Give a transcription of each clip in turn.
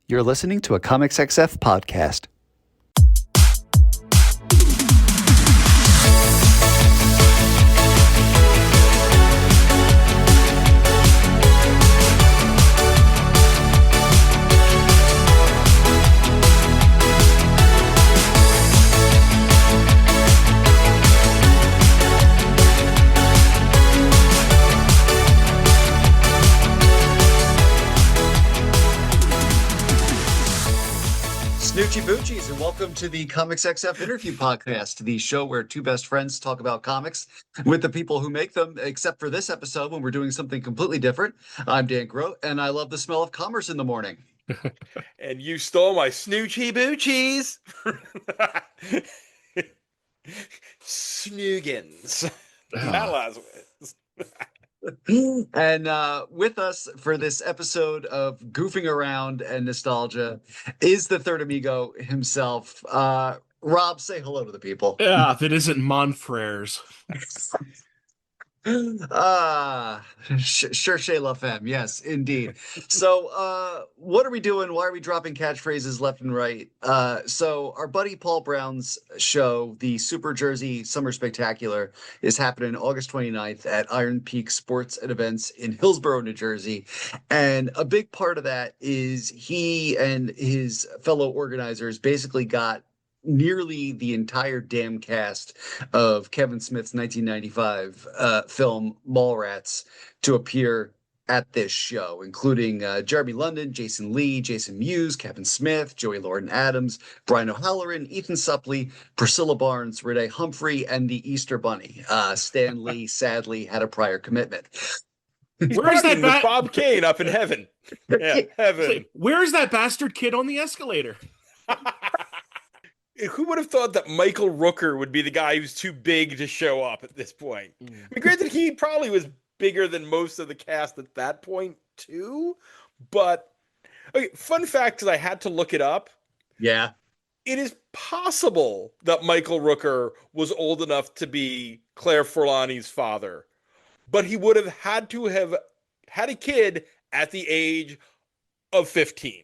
You're listening to a Comics XF podcast. Snoochie Boochies, and welcome to the Comics XF Interview Podcast, the show where two best friends talk about comics with the people who make them, except for this episode when we're doing something completely different. I'm Dan Grote, and I love the smell of commerce in the morning. And you stole my Snoochie Boochies. Snoogans. Mallrats. And with us for this episode of Goofing Around and Nostalgia is the third amigo himself. Rob, say hello to the people. Yeah, if it isn't Monfrères. Cherchez la femme. Yes, indeed. So, what are we doing? Why are we dropping catchphrases left and right? So our buddy Paul Brown's show, the Super Jersey Summer Spectacular, is happening August 29th at Iron Peak Sports and Events in Hillsborough, New Jersey. And a big part of that is he and his fellow organizers basically got nearly the entire damn cast of Kevin Smith's 1995 film Mallrats to appear at this show, including Jeremy London, Jason Lee, Jason Mewes, Kevin Smith, Joey Lauren Adams, Brian O'Halloran, Ethan Suplee, Priscilla Barnes, Renee Humphrey, and the Easter Bunny. Stan Lee sadly had a prior commitment. Where's that with Bob Kane up in heaven? Yeah, heaven. Where's that bastard kid on the escalator? Who would have thought that Michael Rooker would be the guy who's too big to show up at this point? I mean, granted, he probably was bigger than most of the cast at that point, too. But, okay, fun fact, because I had to look it up. Yeah. It is possible that Michael Rooker was old enough to be Claire Forlani's father. But he would have had to have had a kid at the age of 15.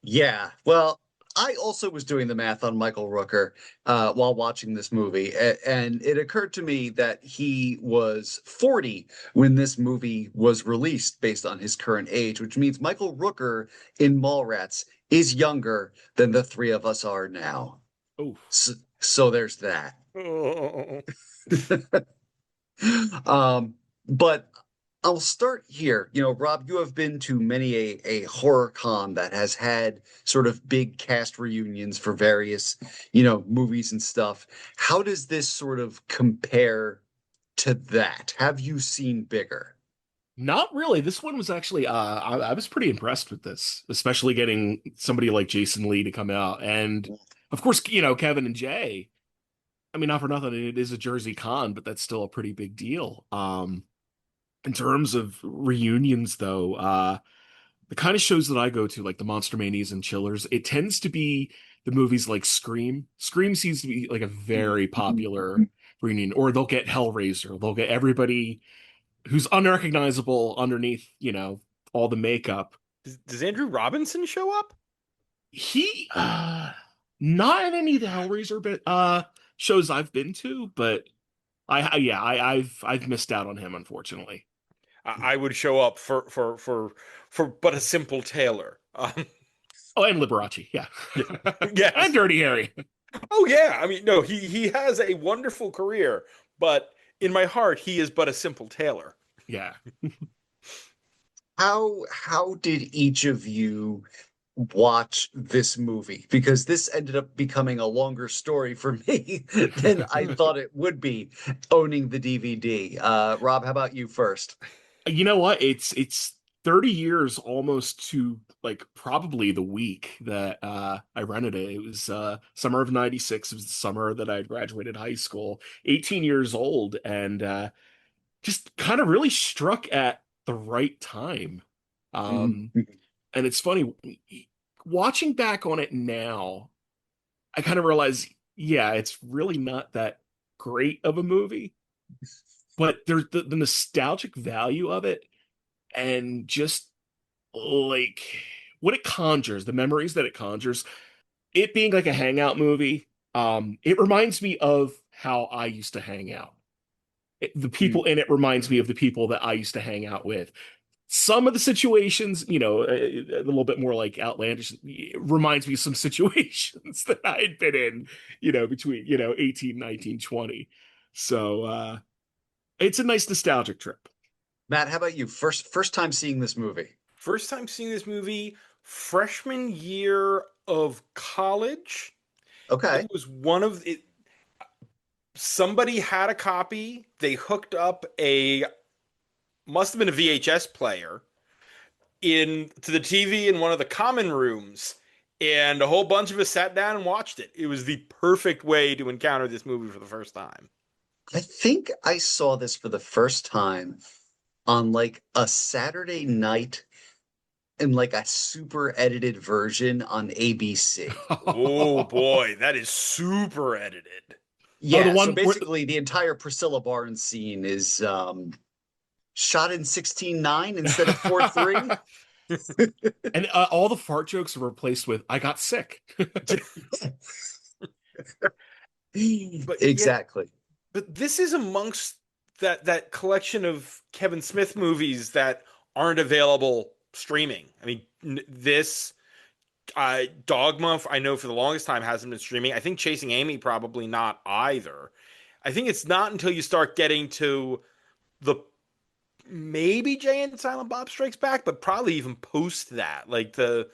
Yeah, well, I also was doing the math on Michael Rooker while watching this movie, and it occurred to me that he was 40 when this movie was released based on his current age, which means Michael Rooker in Mallrats is younger than the three of us are now. Oh, so there's that. But I'll start here. You know, Rob, you have been to many a horror con that has had sort of big cast reunions for various, movies and stuff. How does this sort of compare to that? Have you seen bigger? not really. This one was actually, I was pretty impressed with this, especially getting somebody like Jason Lee to come out. And of course, Kevin and Jay. I mean, not for nothing, it is a Jersey con, but that's still a pretty big deal. In terms of reunions, though, the kind of shows that I go to, like the Monster Manias and Chillers, it tends to be the movies like Scream. Scream seems to be like a very popular reunion, or they'll get Hellraiser. They'll get everybody who's unrecognizable underneath, all the makeup. Does Andrew Robinson show up? He, not in any of the Hellraiser shows I've been to, but I've missed out on him, unfortunately. I would show up for but a simple Taylor. Oh, and Liberace, yeah. Yes. And Dirty Harry. Oh yeah, I mean, no, he has a wonderful career, but in my heart, he is but a simple Taylor. Yeah. How did each of you watch this movie? Because this ended up becoming a longer story for me than I thought it would be, owning the DVD. Rob, how about you first? You know what? It's 30 years almost to like probably the week that I rented it. It was summer of 96. It was the summer that I graduated high school, 18 years old, and just kind of really struck at the right time. And it's funny, watching back on it now, I kind of realize, yeah, it's really not that great of a movie, but there's the nostalgic value of it, and just like what it conjures, the memories that it conjures, it being like a hangout movie, it reminds me of how I used to hang out. The people in it reminds me of the people that I used to hang out with. Some of the situations, a little bit more like outlandish, it reminds me of some situations that I had been in, between, 18, 19, 20. So it's a nice nostalgic trip. Matt, how about you? First time seeing this movie. First time seeing this movie, freshman year of college. Okay. It was one of it. Somebody had a copy. They hooked up must have been a VHS player to the TV in one of the common rooms, and a whole bunch of us sat down and watched it. It was the perfect way to encounter this movie for the first time. I think I saw this for the first time on like a Saturday night in like a super edited version on ABC. Oh boy, that is super edited. Yeah, the so one basically the entire Priscilla Barnes scene is shot in 16:9 instead of 4:3. And all the fart jokes are replaced with "I got sick." But Exactly. but this is amongst that collection of Kevin Smith movies that aren't available streaming. I mean, this Dogma, I know for the longest time hasn't been streaming. I think Chasing Amy probably not either. I think it's not until you start getting to the maybe Jay and Silent Bob Strikes Back, but probably even post that, like the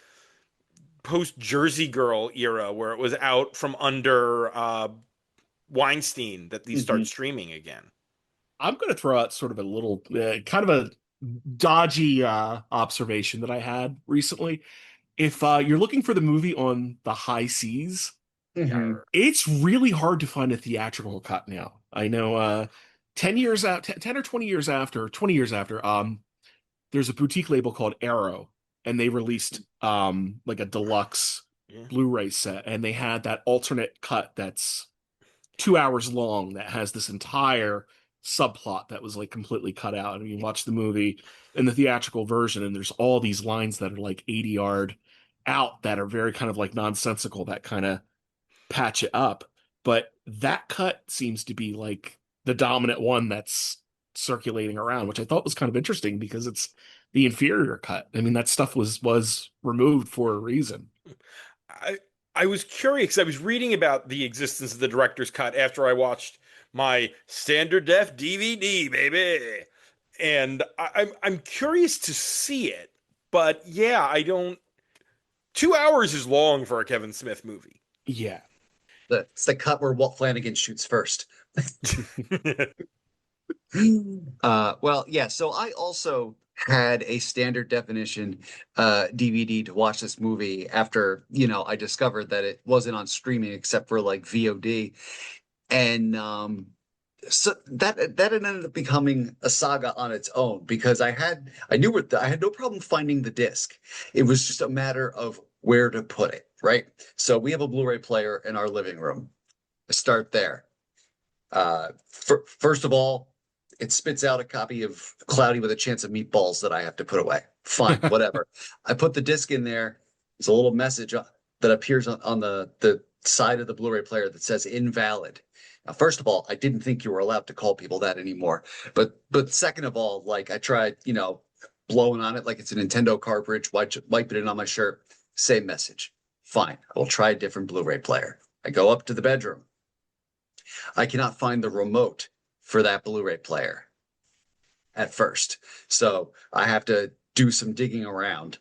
post Jersey Girl era where it was out from under Weinstein, that these start streaming again. I'm going to throw out sort of a little kind of a dodgy observation that I had recently. If you're looking for the movie on the high seas, it's really hard to find a theatrical cut now. I know 10 years out, 10 or 20 years after, 20 years after, there's a boutique label called Arrow, and they released like a deluxe Blu-ray set, and they had that alternate cut that's 2 hours long that has this entire subplot that was like completely cut out. And you watch the movie in the theatrical version, and there's all these lines that are like 80 yard out that are very kind of like nonsensical that kind of patch it up. But that cut seems to be like the dominant one that's circulating around, which I thought was kind of interesting because it's the inferior cut. I mean, that stuff was removed for a reason. I was curious. I was reading about the existence of the director's cut after I watched my standard def DVD, baby, and I'm curious to see it. But yeah, I don't. 2 hours is long for a Kevin Smith movie. Yeah. It's the cut where Walt Flanagan shoots first. Well, yeah, so I also had a standard definition DVD to watch this movie after, I discovered that it wasn't on streaming except for like VOD. And so that ended up becoming a saga on its own because I had no problem finding the disc. It was just a matter of where to put it, right? So we have a Blu-ray player in our living room. I start there. First of all, it spits out a copy of Cloudy with a Chance of Meatballs that I have to put away. Fine, whatever. I put the disc in there. There's a little message that appears on the side of the Blu-ray player that says invalid. Now, first of all, I didn't think you were allowed to call people that anymore. But second of all, like I tried, blowing on it like it's a Nintendo cartridge, wipe it in on my shirt. Same message. Fine, I will try a different Blu-ray player. I go up to the bedroom. I cannot find the remote for that Blu-ray player at first. So I have to do some digging around.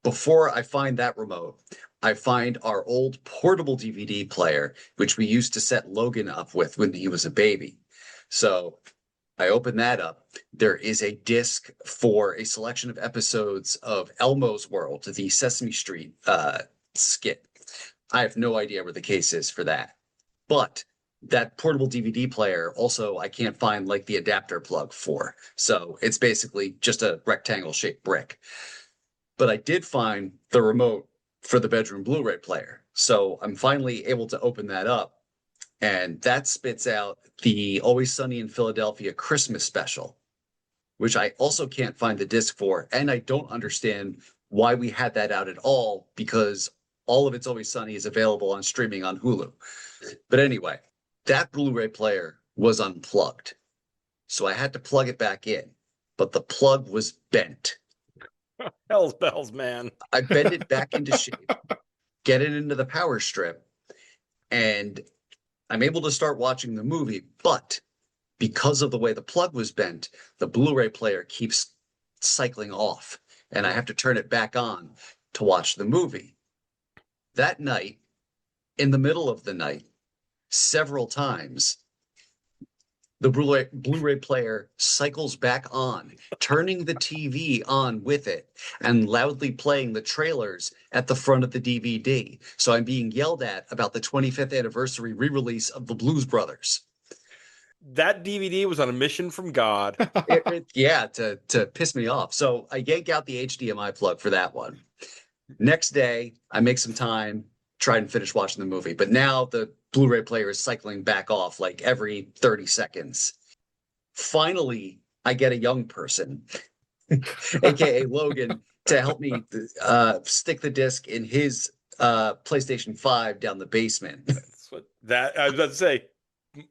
Before I find that remote, I find our old portable DVD player, which we used to set Logan up with when he was a baby. So I open that up. There is a disc for a selection of episodes of Elmo's World, the Sesame Street skit. I have no idea where the case is for that. But that portable DVD player also I can't find like the adapter plug for. So it's basically just a rectangle shaped brick. But I did find the remote for the bedroom Blu-ray player. So I'm finally able to open that up, and that spits out the Always Sunny in Philadelphia Christmas special, which I also can't find the disc for, and I don't understand why we had that out at all, because all of It's Always Sunny is available on streaming on Hulu. But anyway, that Blu-ray player was unplugged. So I had to plug it back in, but the plug was bent. Hell's bells, man. I bend it back into shape, get it into the power strip, and I'm able to start watching the movie. But because of the way the plug was bent, the Blu-ray player keeps cycling off, and I have to turn it back on to watch the movie. That night, in the middle of the night, several times, the Blu-ray player cycles back on, turning the TV on with it and loudly playing the trailers at the front of the DVD. So I'm being yelled at about the 25th anniversary re-release of the Blues Brothers. That DVD was on a mission from God. Yeah, to piss me off. So I yank out the HDMI plug for that one. Next day, I make some time, try and finish watching the movie. But now the Blu-ray player is cycling back off like every 30 seconds. Finally, I get a young person, aka Logan, to help me stick the disc in his PlayStation 5 down the basement. That's what that I was about to say.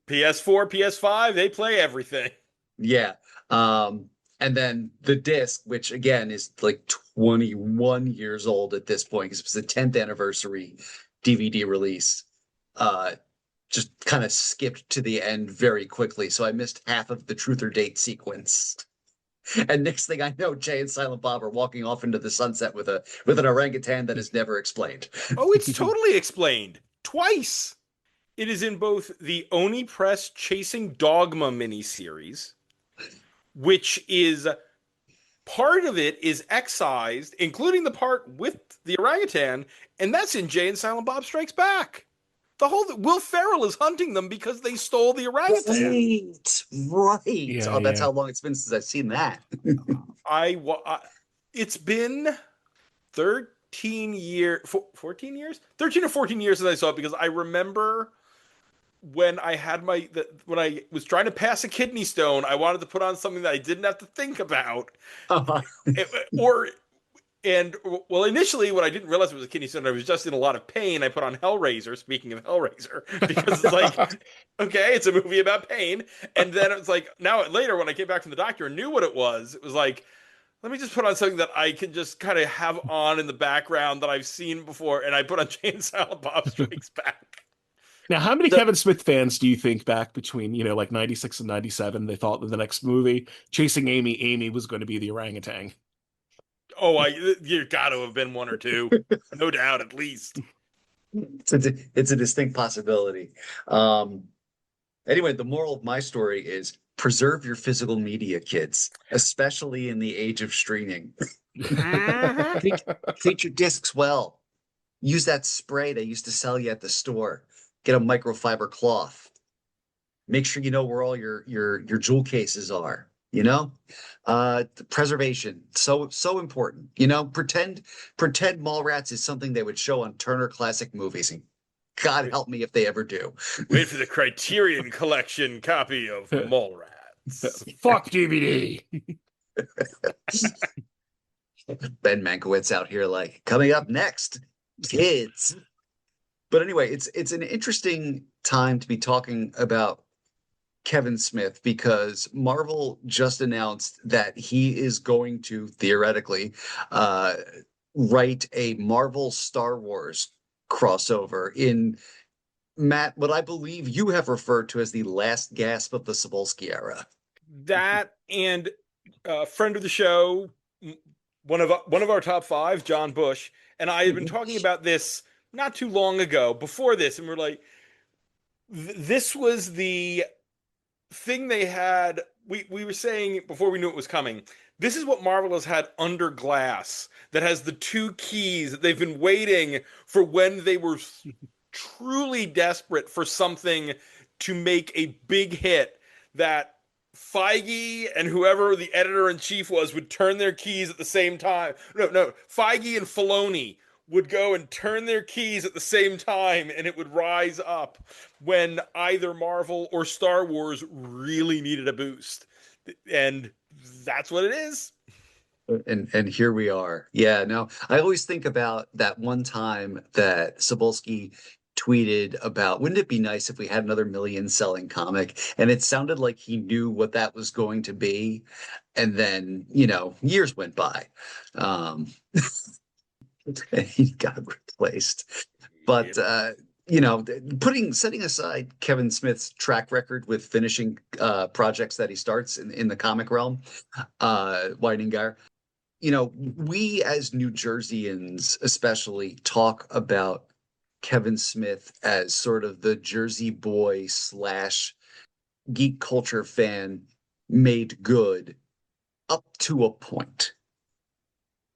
PS4, PS5, they play everything. Yeah. And then the disc, which again is like 21 years old at this point, because it was the 10th anniversary DVD release, just kind of skipped to the end very quickly. So I missed half of the truth or date sequence. And next thing I know, Jay and Silent Bob are walking off into the sunset with an orangutan that is never explained. Oh, it's totally explained. Twice. It is in both the Oni Press Chasing Dogma miniseries, which is part of it is excised, including the part with the orangutan, and that's in Jay and Silent Bob Strikes Back. The whole Will Ferrell is hunting them because they stole the orangutan. Right. Yeah, Oh, that's yeah. how long it's been since I've seen that. It's been 13 years, 14 years? 13 or 14 years since I saw it, because I remember when I had when I was trying to pass a kidney stone, I wanted to put on something that I didn't have to think about. Initially, when I didn't realize it was a kidney stone, I was just in a lot of pain. I put on Hellraiser, speaking of Hellraiser, because it's like, okay, it's a movie about pain. And then it was like, now later, when I came back from the doctor and knew what it was like, let me just put on something that I can just kind of have on in the background that I've seen before. And I put on Jay and Silent Bob Strikes Back. Now, how many Kevin Smith fans do you think back between, like 96 and 97, they thought that the next movie, Chasing Amy was going to be the orangutan? Oh, you got to have been one or two. No doubt, at least. It's a distinct possibility. Anyway, the moral of my story is preserve your physical media, kids, especially in the age of streaming. Treat your discs well. Use that spray they used to sell you at the store. Get a microfiber cloth. Make sure you know where all your jewel cases are. Preservation, so important. Pretend Mallrats is something they would show on Turner Classic Movies, and God help me if they ever do. Wait for the Criterion Collection copy of Mallrats. Fuck DVD. Ben Mankiewicz out here like, coming up next, kids. But anyway, it's an interesting time to be talking about Kevin Smith, because Marvel just announced that he is going to theoretically write a Marvel Star Wars crossover in, Matt, what I believe you have referred to as the last gasp of the Cebulski era. That, and friend of the show, one of our top five, John Bush, and I had been talking about this not too long ago before this, and we're like, this was the thing they had. We were saying before we knew it was coming, this is what Marvel has had under glass, that has the two keys that they've been waiting for when they were truly desperate for something to make a big hit, that Feige and whoever the editor-in-chief was would turn their keys at the same time. No, Feige and Filoni would go and turn their keys at the same time, and it would rise up when either Marvel or Star Wars really needed a boost. And that's what it is. And here we are. Yeah, no, I always think about that one time that Cebulski tweeted about, wouldn't it be nice if we had another million selling comic? And it sounded like he knew what that was going to be. And then, years went by. Um, and he got replaced. But Yep. setting aside Kevin Smith's track record with finishing projects that he starts in the comic realm, Whiting Guy, we as New Jerseyans especially talk about Kevin Smith as sort of the Jersey boy slash geek culture fan made good up to a point,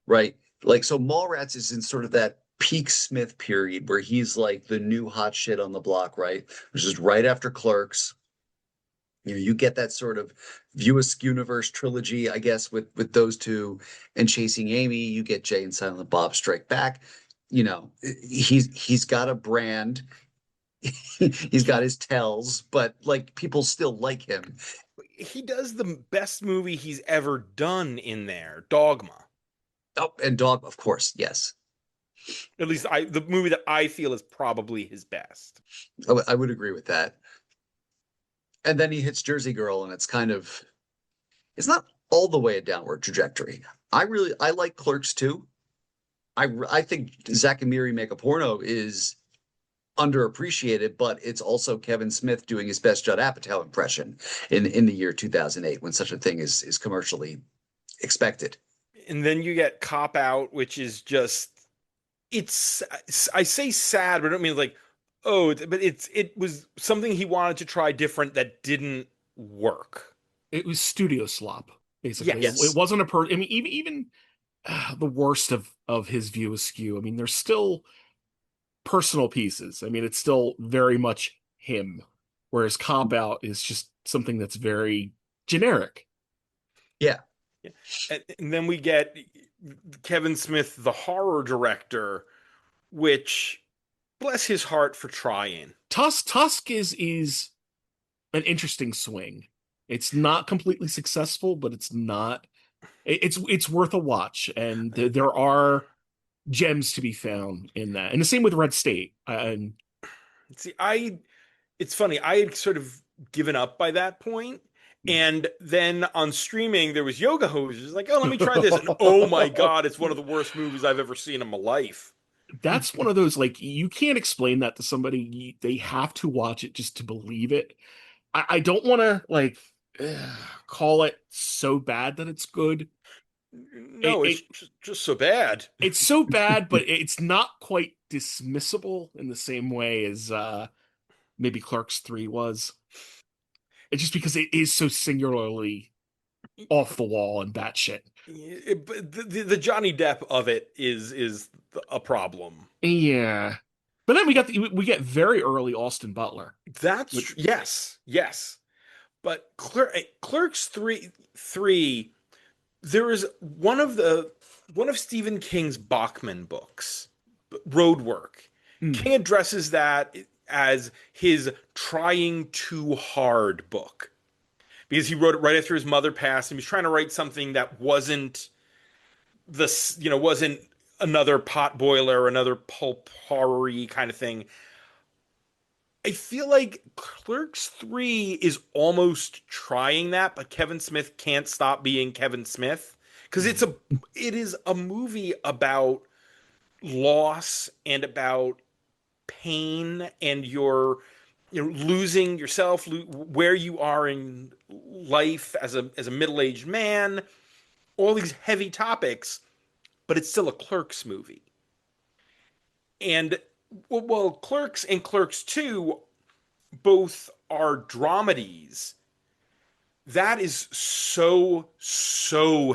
right? Like, so Mallrats is in sort of that peak Smith period where he's like the new hot shit on the block, right? Which is right after Clerks. You get that sort of View Askew-universe trilogy, I guess, with those two and Chasing Amy. You get Jay and Silent Bob Strike Back. He's got a brand. He's got his tells, but like people still like him. He does the best movie he's ever done in there, Dogma. Oh, and Dog, of course, yes. At least the movie that I feel is probably his best. I would agree with that. And then he hits Jersey Girl, and it's not all the way a downward trajectory. I like Clerks too. I think Zach and Miri Make a Porno is underappreciated, but it's also Kevin Smith doing his best Judd Apatow impression in the year 2008 when such a thing is commercially expected. And then you get Cop Out, which is just I say sad, but I don't mean like, oh, but it was something he wanted to try different that didn't work. It was studio slop, basically. Yes. It wasn't I mean, even the worst of his View Askew. I mean, there's still personal pieces. I mean, it's still very much him, whereas Cop Out is just something that's very generic. Yeah. And then we get Kevin Smith, the horror director, which bless his heart for trying. Tusk is an interesting swing. It's not completely successful, but it's worth a watch, and there are gems to be found in that. And the same with Red State. See, it's funny. I had sort of given up by that point. And then on streaming, there was Yoga Hosers. Like, oh, let me try this. And oh my God, it's one of the worst movies I've ever seen in my life. That's one of those, like, you can't explain that to somebody. They have to watch it just to believe it. I don't want to, like, call it so bad that it's good. No, it's just so bad. It's so bad, but it's not quite dismissible in the same way as maybe Clerks 3 was. It's just because it is so singularly off the wall and batshit. The Johnny Depp of it is a problem. Yeah, but then we get very early Austin Butler. Yes. But Clerks 3, there is one of Stephen King's Bachman books, Roadwork. King addresses that as his trying too hard book, because he wrote it right after his mother passed, and he was trying to write something that wasn't wasn't another pot boiler, another pulp horror-y kind of thing. I feel like Clerks 3 is almost trying that, but Kevin Smith can't stop being Kevin Smith, because it is a movie about loss and about pain, and you're losing yourself, where you are in life as a middle-aged man, all these heavy topics, but it's still a Clerks movie. And well, Clerks and Clerks 2 both are dramedies. That is so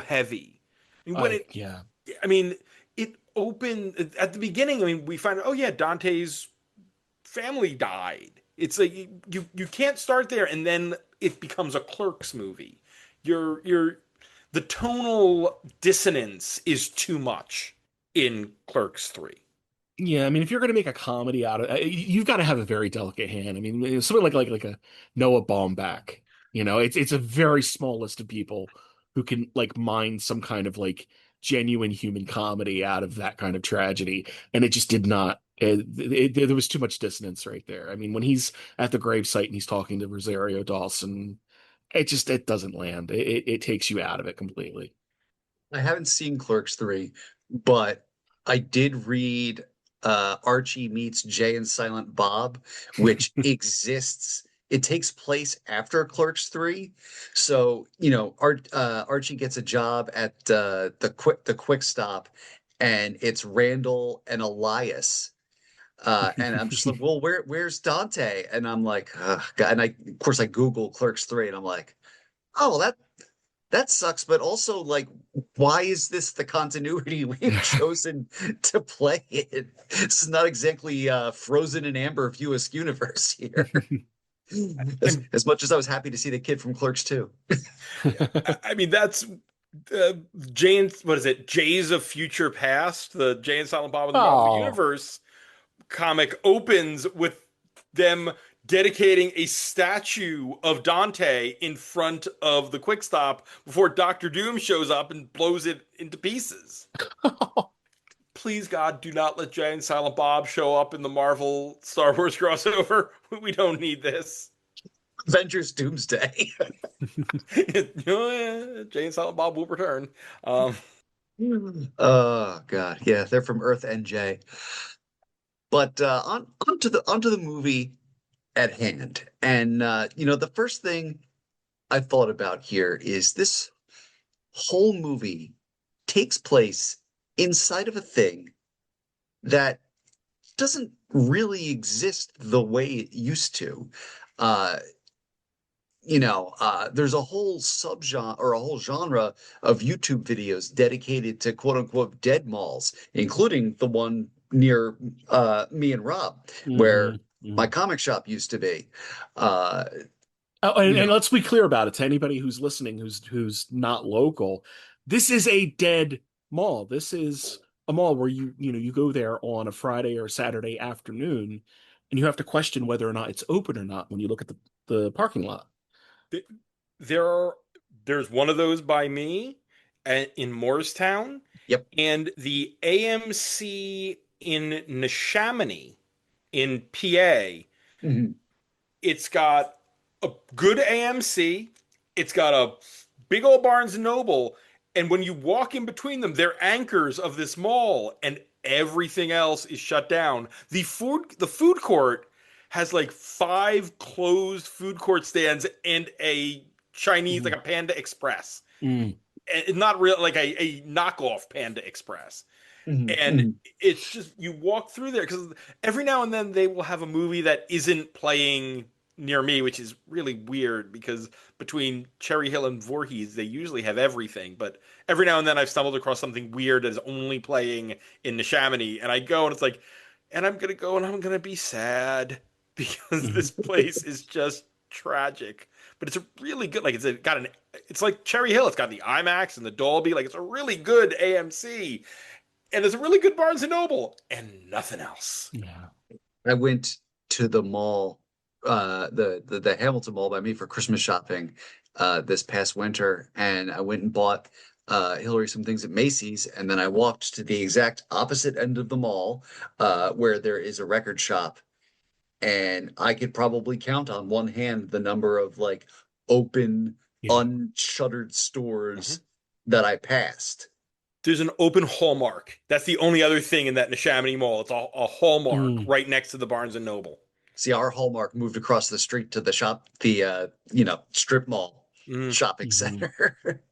heavy. Yeah. I mean, it opened at the beginning. I mean, we find out, oh yeah, Dante's family died. It's like you can't start there and then it becomes a Clerks movie. The tonal dissonance is too much in Clerks 3. Yeah, I mean, if you're going to make a comedy out of it, you've got to have a very delicate hand. I mean, something like a Noah Baumbach. It's a very small list of people who can like mine some kind of like genuine human comedy out of that kind of tragedy, and it just did not. There was too much dissonance right there. I mean, when he's at the gravesite and he's talking to Rosario Dawson, it doesn't land. It takes you out of it completely. I haven't seen Clerks 3, but I did read Archie Meets Jay and Silent Bob, which exists. It takes place after Clerks 3. So, Archie gets a job at the quick stop, and it's Randall and Elias. And I'm just like, well, where's Dante? And I'm like, God. And of course, I Google Clerks 3, and I'm like, oh, well, that sucks. But also, like, why is this the continuity we've chosen to play it? This is not exactly Frozen in Amber View universe here. As much as I was happy to see the kid from Clerks 2. I mean, that's Jane's, what is it? Jays of Future Past, the Jay and Silent Bob in the Marvel Oh, Universe comic opens with them dedicating a statue of Dante in front of the Quick Stop before Doctor Doom shows up and blows it into pieces. Please, God, do not let Jay and Silent Bob show up in the Marvel Star Wars crossover. We don't need this. Avengers Doomsday. Jay and Silent Bob will return. Oh God, yeah, they're from Earth NJ. But onto the movie at hand. And the first thing I thought about here is this whole movie takes place inside of a thing that doesn't really exist the way it used to. Uh, there's a whole subgenre or a whole genre of YouTube videos dedicated to quote unquote dead malls, including the one near me and Rob, where my comic shop used to be. Oh, You and know, let's be clear about it to anybody who's listening, who's not local. This is a dead mall. This is a mall where you go there on a Friday or a Saturday afternoon, and you have to question whether or not it's open or not when you look at the parking lot. There are there's one of those by me in Morristown, yep. and the AMC in Neshaminy in PA. Mhm. It's got a good AMC. It's got a big old Barnes and Noble, and when you walk in between them, they're anchors of this mall, and everything else is shut down. The food court has like five closed food court stands and a Chinese, like Mm, a Panda Express, mm, and not real like a knockoff Panda Express. Mhm. And Mhm. it's just you walk through there because every now and then they will have a movie that isn't playing near me, which is really weird because between Cherry Hill and Voorhees, they usually have everything. But every now and then I've stumbled across something weird that is only playing in Neshaminy, and I go and it's like, and I'm gonna go and I'm gonna be sad because mm. this place is just tragic. But it's a really good, like it's like Cherry Hill. It's got the IMAX and the Dolby. Like it's a really good AMC, and there's a really good Barnes and Noble, and nothing else. Yeah. I went to the mall, the Hamilton Mall by me for Christmas shopping this past winter, and I went and bought Hillary some things at Macy's, and then I walked to the exact opposite end of the mall where there is a record shop, and I could probably count on one hand the number of like open, Yeah. unshuttered Mhm. stores that I passed. There's an open Hallmark. That's the only other thing in that Neshaminy Mall. It's a Hallmark Mm, right next to the Barnes and Noble. See, our Hallmark moved across the street to the shop, the strip mall Mm. shopping mhm. center.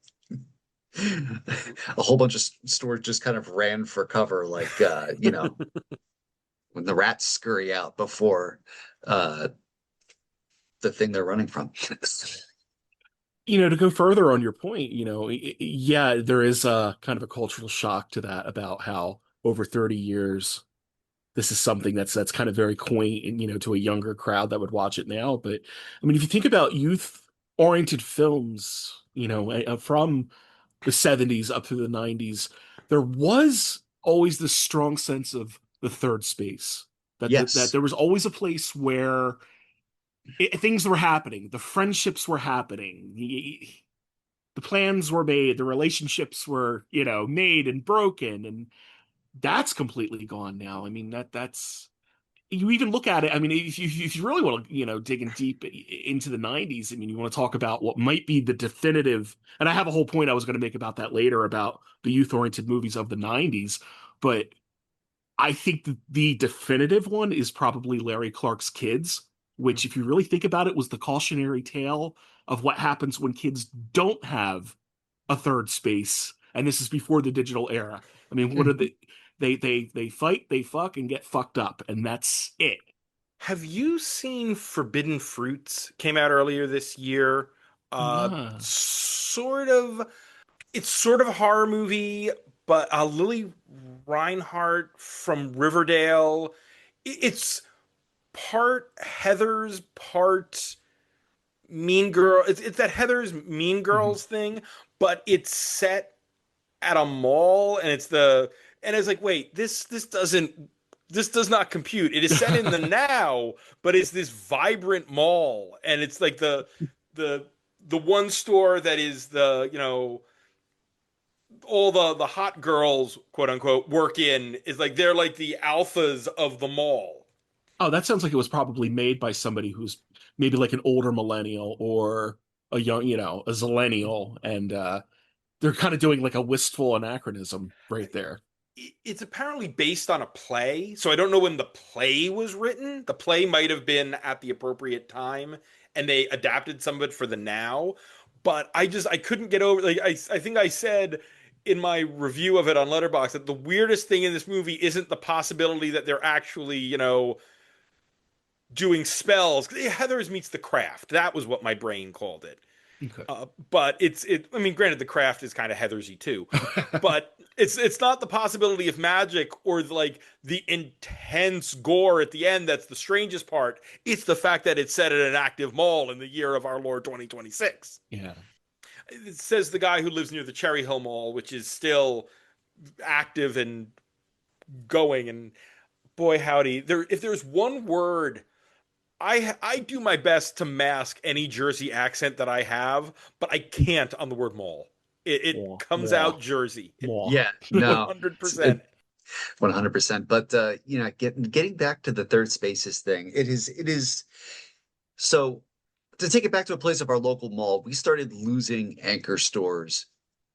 A whole bunch of stores just kind of ran for cover, like when the rats scurry out before uh the thing they're running from. To go further on your point, yeah, there is a kind of a cultural shock to that about how over 30 years this is something that's kind of very quaint and to a younger crowd that would watch it now. But I mean, if you think about youth-oriented films, from the 70s up through the 90s, there was always this strong sense of the third space. That Yes. there was always a place where things were happening, the friendships were happening. the plans were made, the relationships were, made and broken, and that's completely gone now. I mean, that's you even look at it. I mean, if you really want to, digging deep into the 90s, I mean, you want to talk about what might be the definitive, and I have a whole point I was going to make about that later about the youth-oriented movies of the 90s, but I think the definitive one is probably Larry Clark's Kids, which, if you really think about it, was the cautionary tale of what happens when kids don't have a third space. And this is before the digital era. I mean, what are they fight, they fuck, and get fucked up, and that's it. Have you seen Forbidden Fruits? Came out earlier this year. Ah. Sort of. It's sort of a horror movie, but Lily Reinhart from Riverdale. It's part Heather's, part Mean Girl. It's that Heather's Mean Girls thing, but it's set at a mall, and it's like, wait, this does not compute. It is set in the now, but it's this vibrant mall, and it's like the one store that is all the hot girls, quote unquote, work in, is like they're like the alphas of the mall. Oh, that sounds like it was probably made by somebody who's maybe like an older millennial or a young, a zillennial, and they're kind of doing like a wistful anachronism right there. It's apparently based on a play, so I don't know when the play was written. The play might have been at the appropriate time, and they adapted some of it for the now. But I couldn't get over, like, I think I said in my review of it on Letterboxd that the weirdest thing in this movie isn't the possibility that they're actually, doing spells. Heather's meets the Craft. That was what my brain called it. Okay. But I mean, granted, the Craft is kind of Heathersy too, but it's not the possibility of magic or like the intense gore at the end that's the strangest part. It's the fact that it's set at an active mall in the year of our Lord 2026. Yeah. It says the guy who lives near the Cherry Hill Mall, which is still active and going. And boy, howdy, if there's one word, I do my best to mask any Jersey accent that I have, but I can't on the word mall. It comes out Jersey. Yeah, no, 100%. 100%. But getting back to the third spaces thing, it is so. To take it back to a place of our local mall, we started losing anchor stores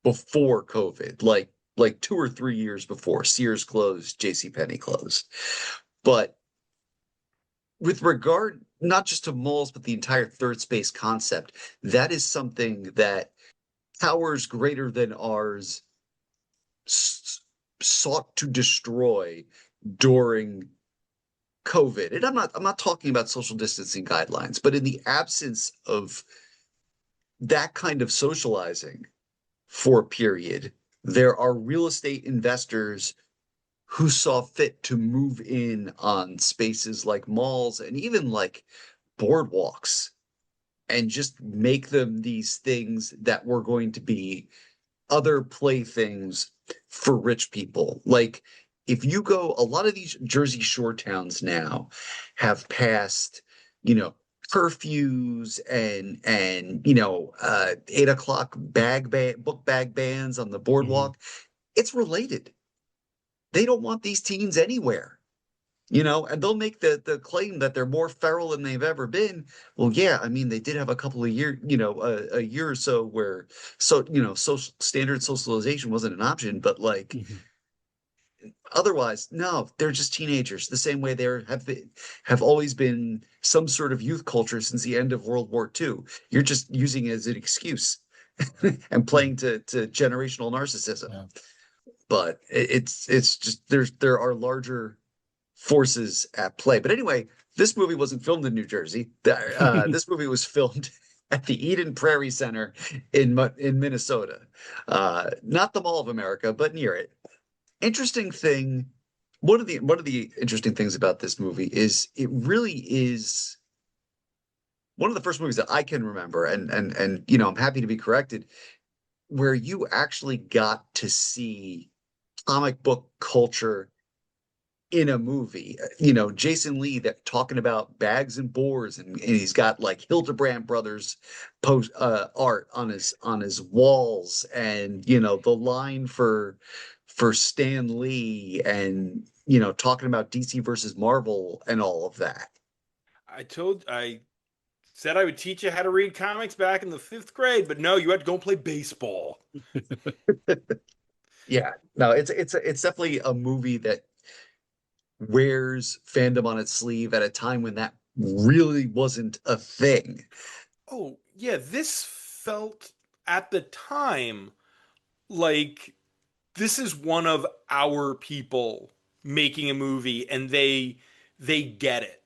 before COVID, like 2 or 3 years before. Sears closed, JCPenney closed. But with regard not just to malls, but the entire third space concept, that is something that powers greater than ours sought to destroy during COVID. And I'm not talking about social distancing guidelines, but in the absence of that kind of socializing for a period, there are real estate investors who saw fit to move in on spaces like malls and even like boardwalks and just make them these things that were going to be other playthings for rich people. Like, if you go, a lot of these Jersey Shore towns now have passed, curfews and 8 o'clock book bag bans on the boardwalk. It's related. They don't want these teens anywhere, and they'll make the claim that they're more feral than they've ever been. Well, yeah, I mean, they did have a couple of years, a year or so where, social standard socialization wasn't an option, but like, otherwise, no, they're just teenagers. The same way there have always been some sort of youth culture since the end of World War II. You're just using it as an excuse and playing to generational narcissism. Yeah. But it's just there are larger forces at play. But anyway, this movie wasn't filmed in New Jersey. This movie was filmed at the Eden Prairie Center in Minnesota, not the Mall of America, but near it. Interesting thing. One of the interesting things about this movie is it really is one of the first movies that I can remember, and I'm happy to be corrected, where you actually got to see comic book culture in a movie. Jason Lee that talking about bags and boards, and he's got like Hildebrand Brothers post art on his walls, and the line for Stan Lee, and talking about DC versus Marvel and all of that. I said I would teach you how to read comics back in the 5th grade, but no, you had to go and play baseball. Yeah, no, it's definitely a movie that wears fandom on its sleeve at a time when that really wasn't a thing. Oh, yeah, this felt at the time like this is one of our people making a movie, and they get it.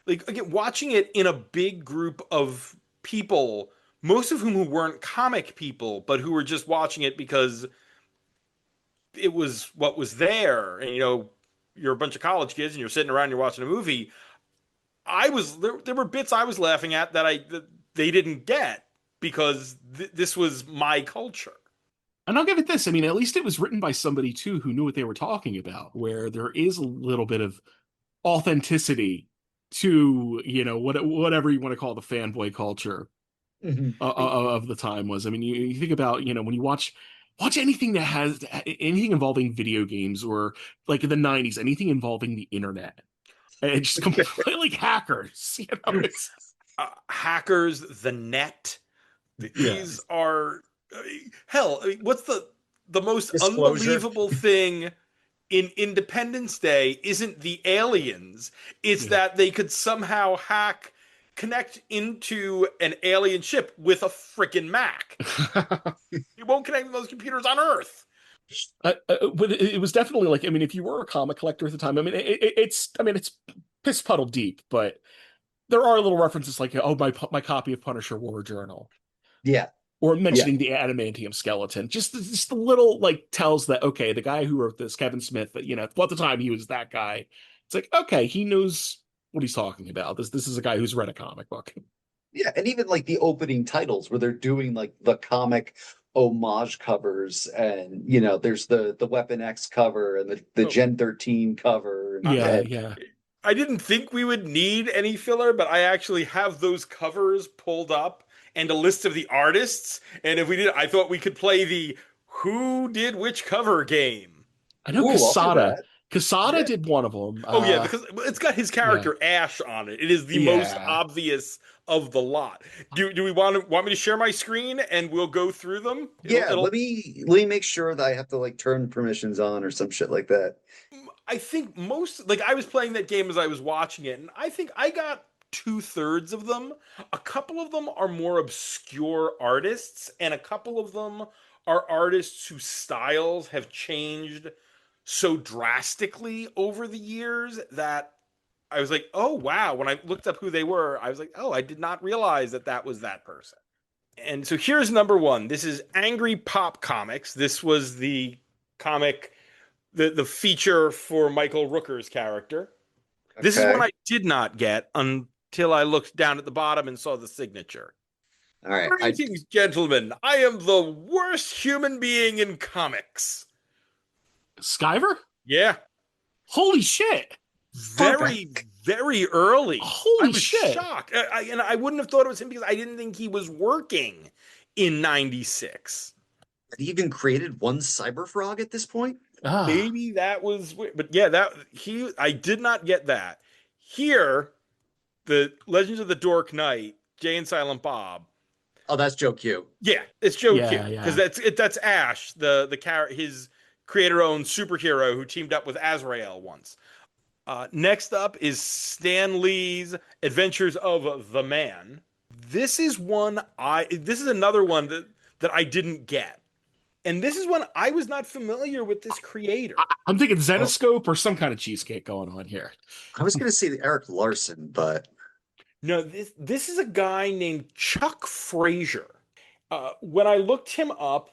Like, again, watching it in a big group of people, most of whom who weren't comic people, but who were just watching it because it was what was there. And you're a bunch of college kids and you're sitting around, you're watching a movie. There were bits I was laughing at that they didn't get because this was my culture. And I'll give it this. I mean, at least it was written by somebody too who knew what they were talking about, where there is a little bit of authenticity to, whatever you want to call the fanboy culture Mhm. of the time was. I mean, you think about, when you watch anything that has anything involving video games, or like in the 90s, anything involving the internet. It's just completely hackers. It's Hackers, the net. These are hell. I mean, what's the most Disclosure. unbelievable thing in Independence Day? Isn't the aliens? It's that they could somehow connect into an alien ship with a freaking Mac. You won't connect to those computers on Earth. But it was definitely like, I mean, if you were a comic collector at the time, I mean, it's piss puddle deep, but there are little references like, oh, my copy of Punisher War Journal, Yeah. or mentioning the adamantium skeleton. Just the little like tells that, okay, the guy who wrote this, Kevin Smith, at the time he was that guy. It's like, okay, he knows what he's talking about. This is a guy who's read a comic book. Yeah, and even like the opening titles where they're doing like the comic homage covers, and there's the Weapon X cover and the Gen 13 cover, Yeah. I didn't think we would need any filler, but I actually have those covers pulled up and a list of the artists. And if we did, I thought we could play the who did which cover game. I know Ooh, I'll do Casada. that. Casada Yeah. did one of them. Oh yeah, because it's got his character Ash on it. It is the most obvious of the lot. Do we want me to share my screen and we'll go through them? Yeah, let me make sure that I have to like turn permissions on or some shit like that. I think most, like, I was playing that game as I was watching it, and I think I got 2/3 of them. A couple of them are more obscure artists, and a couple of them are artists whose styles have changed so drastically over the years that I was like, oh wow. When I looked up who they were, I was like, oh, I did not realize that was that person. And so here's number one. This is Angry Pop Comics. This was the comic, the feature for Michael Rooker's character. Okay. This is one I did not get until I looked down at the bottom and saw the signature. All right. Greetings, gentlemen. I am the worst human being in comics. Skyver? Yeah. Holy shit. Very early. Holy shit. I was shocked. And I wouldn't have thought it was him because I didn't think he was working in 96. Had he even created one Cyber Frog at this point? Maybe that was weird. But yeah, I did not get that. Here, the Legends of the Dork Knight, Jay and Silent Bob. Oh, that's Joe Q. Yeah, it's Joe Q. Because that's Ash, his creator-owned superhero who teamed up with Azrael once. Next up is Stan Lee's Adventures of the Man. This is another one that I didn't get. And this is one I was not familiar with this creator. I'm thinking Zenoscope or some kind of cheesecake going on here. I was going to say Eric Larson, but no, this is a guy named Chuck Frazier. When I looked him up,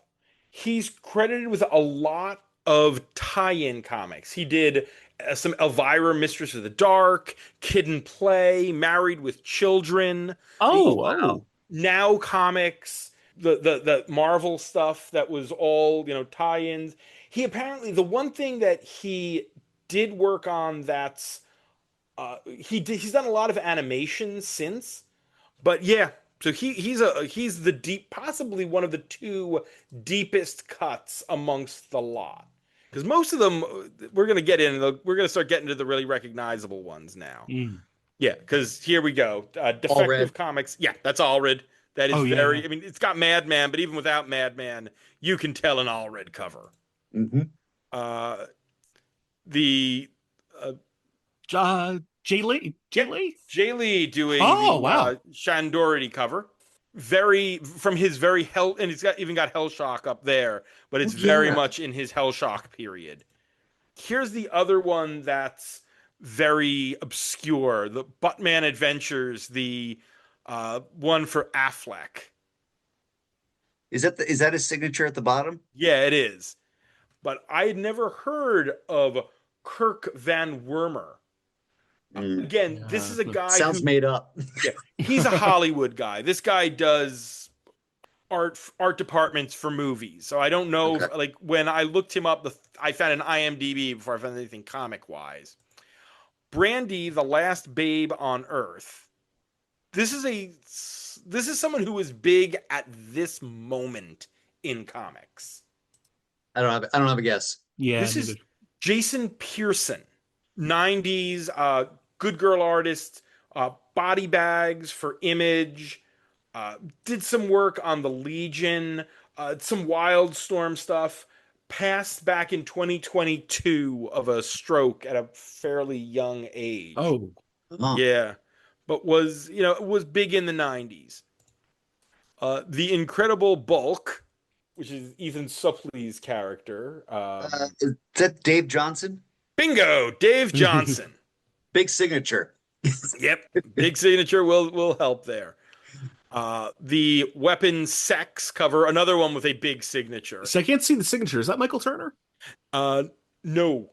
he's credited with a lot of tie-in comics. He did some Elvira, Mistress of the Dark, Kid and Play, Married with Children. Oh, wow. Now Comics, the Marvel stuff that was all, tie-ins. He apparently, the one thing that he did work on that's he's done a lot of animation since, but yeah. So he's the deep, possibly one of the two deepest cuts amongst the lot. Because most of them we're gonna get in. We're gonna start getting to the really recognizable ones now. Mm. Yeah, because here we go. All red. Defective Comics. Yeah, that's Allred. That is Oh yeah. very. I mean, it's got Madman, but even without Madman, you can tell an Allred cover. Hmm. Uh, the Jay Lee. Jay Yep, Lee. Jay Lee doing Oh the wow. Shandority cover. Very from his very hell, and it's got even got Hellshock up there, but Oh, it's very yeah. much in his Hellshock period. Here's the other one that's very obscure: the Buttman Adventures, the one for Affleck. Is that his signature at the bottom? Yeah, it is. But I had never heard of Kirk Van Wormer. Mm. Again, this Yeah. is a guy Sounds who, made up. yeah, he's a Hollywood guy. This guy does art departments for movies. So I don't know, Okay. like when I looked him up, I found an IMDb before I found anything comic wise. Brandy, the last babe on Earth. This is someone who is big at this moment in comics. I don't have a guess. Yeah. This Neither. is Jason Pearson, 90s good girl artist, body bags for Image, did some work on the Legion, some Wildstorm stuff. Passed back in 2022 of a stroke at a fairly young age. Oh. Oh. Yeah, but was big in the 90s. The Incredible Bulk, which is Ethan Suplee's character. Is that Dave Johnson? Bingo, Dave Johnson. Big signature. Yep, big signature will help there. The Weapon Sex cover, another one with a big signature. So I can't see the signature. Is that Michael Turner? No,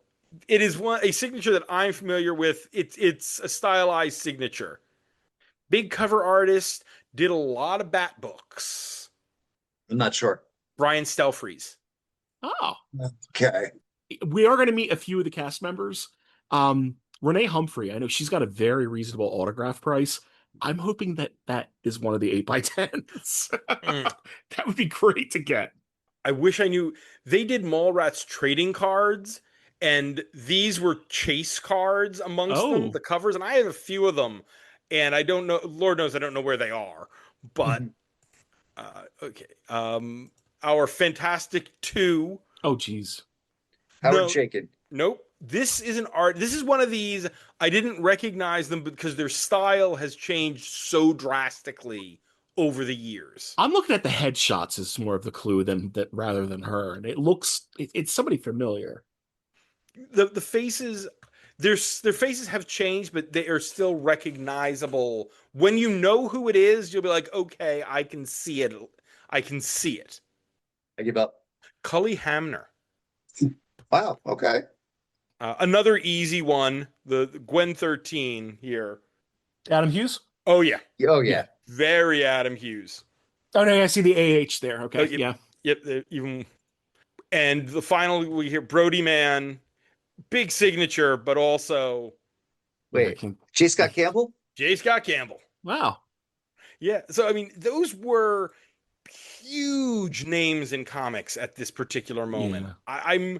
it is a signature that I'm familiar with. It's a stylized signature. Big cover artist, did a lot of Bat books. I'm not sure. Brian Stelfreeze. Oh. Okay. We are going to meet a few of the cast members. Renee Humphrey, I know she's got a very reasonable autograph price. I'm hoping that is one of the 8x10s. That would be great to get. I wish I knew. They did Mallrats trading cards, and these were chase cards amongst them, the covers, and I have a few of them, and I don't know. Lord knows I don't know where they are. But okay, our Fantastic Two. Oh, geez. Howard Chaykin. Nope. This is an art. This is one of these. I didn't recognize them because their style has changed so drastically over the years. I'm looking at the headshots as more of the clue than that rather than her, and it's somebody familiar. The faces, their faces have changed, but they are still recognizable. When you know who it is, you'll be like, okay, I can see it. I can see it. I give up. Cully Hamner. Wow. Okay. Another easy one. The Gwen 13 here. Adam Hughes? Oh yeah. Oh yeah. Very Adam Hughes. Oh no, I see the AH there. Okay, Oh, yep, yeah. Yep. Even, and the final we hear Brody Man, big signature, but also Wait. J. Scott Campbell? J. Scott Campbell. Wow. Yeah. So I mean, those were huge names in comics at this particular moment. Yeah. I'm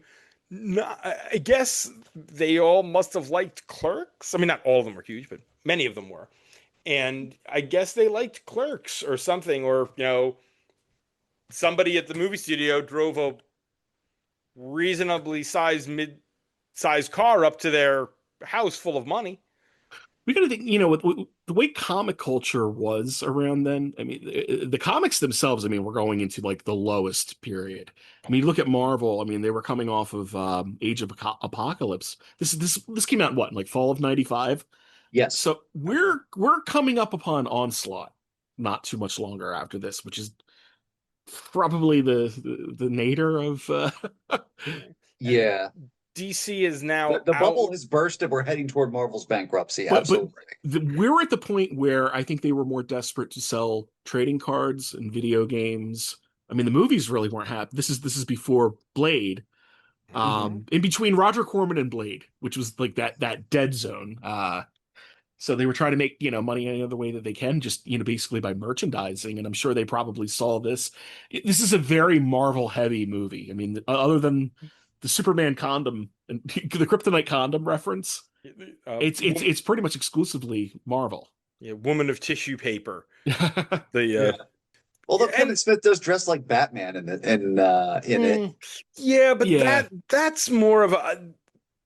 not. I guess they all must have liked Clerks. I mean, not all of them were huge, but many of them were. And I guess they liked Clerks or something, or somebody at the movie studio drove a reasonably sized mid-sized car up to their house full of money. We got to think, with the way comic culture was around then. I mean, the comics themselves. I mean, we're going into like the lowest period. I mean, look at Marvel. I mean, they were coming off of Age of Apocalypse. This came out in what, like fall of '95. Yes. So we're coming up upon Onslaught not too much longer after this, which is probably the nadir of yeah. DC is now the bubble has burst and we're heading toward Marvel's bankruptcy. But absolutely. We're at the point where I think they were more desperate to sell trading cards and video games. I mean, the movies really weren't happy. This is before Blade, In between Roger Corman and Blade, which was like that dead zone. So they were trying to make, money any other way that they can, just, basically by merchandising. And I'm sure they probably saw this. This is a very Marvel heavy movie. I mean, other than the Superman condom and the Kryptonite condom reference, it's pretty much exclusively Marvel. Yeah, Woman of Tissue Paper. Yeah. Although Kevin Smith does dress like Batman in it. Yeah, but that's more of a.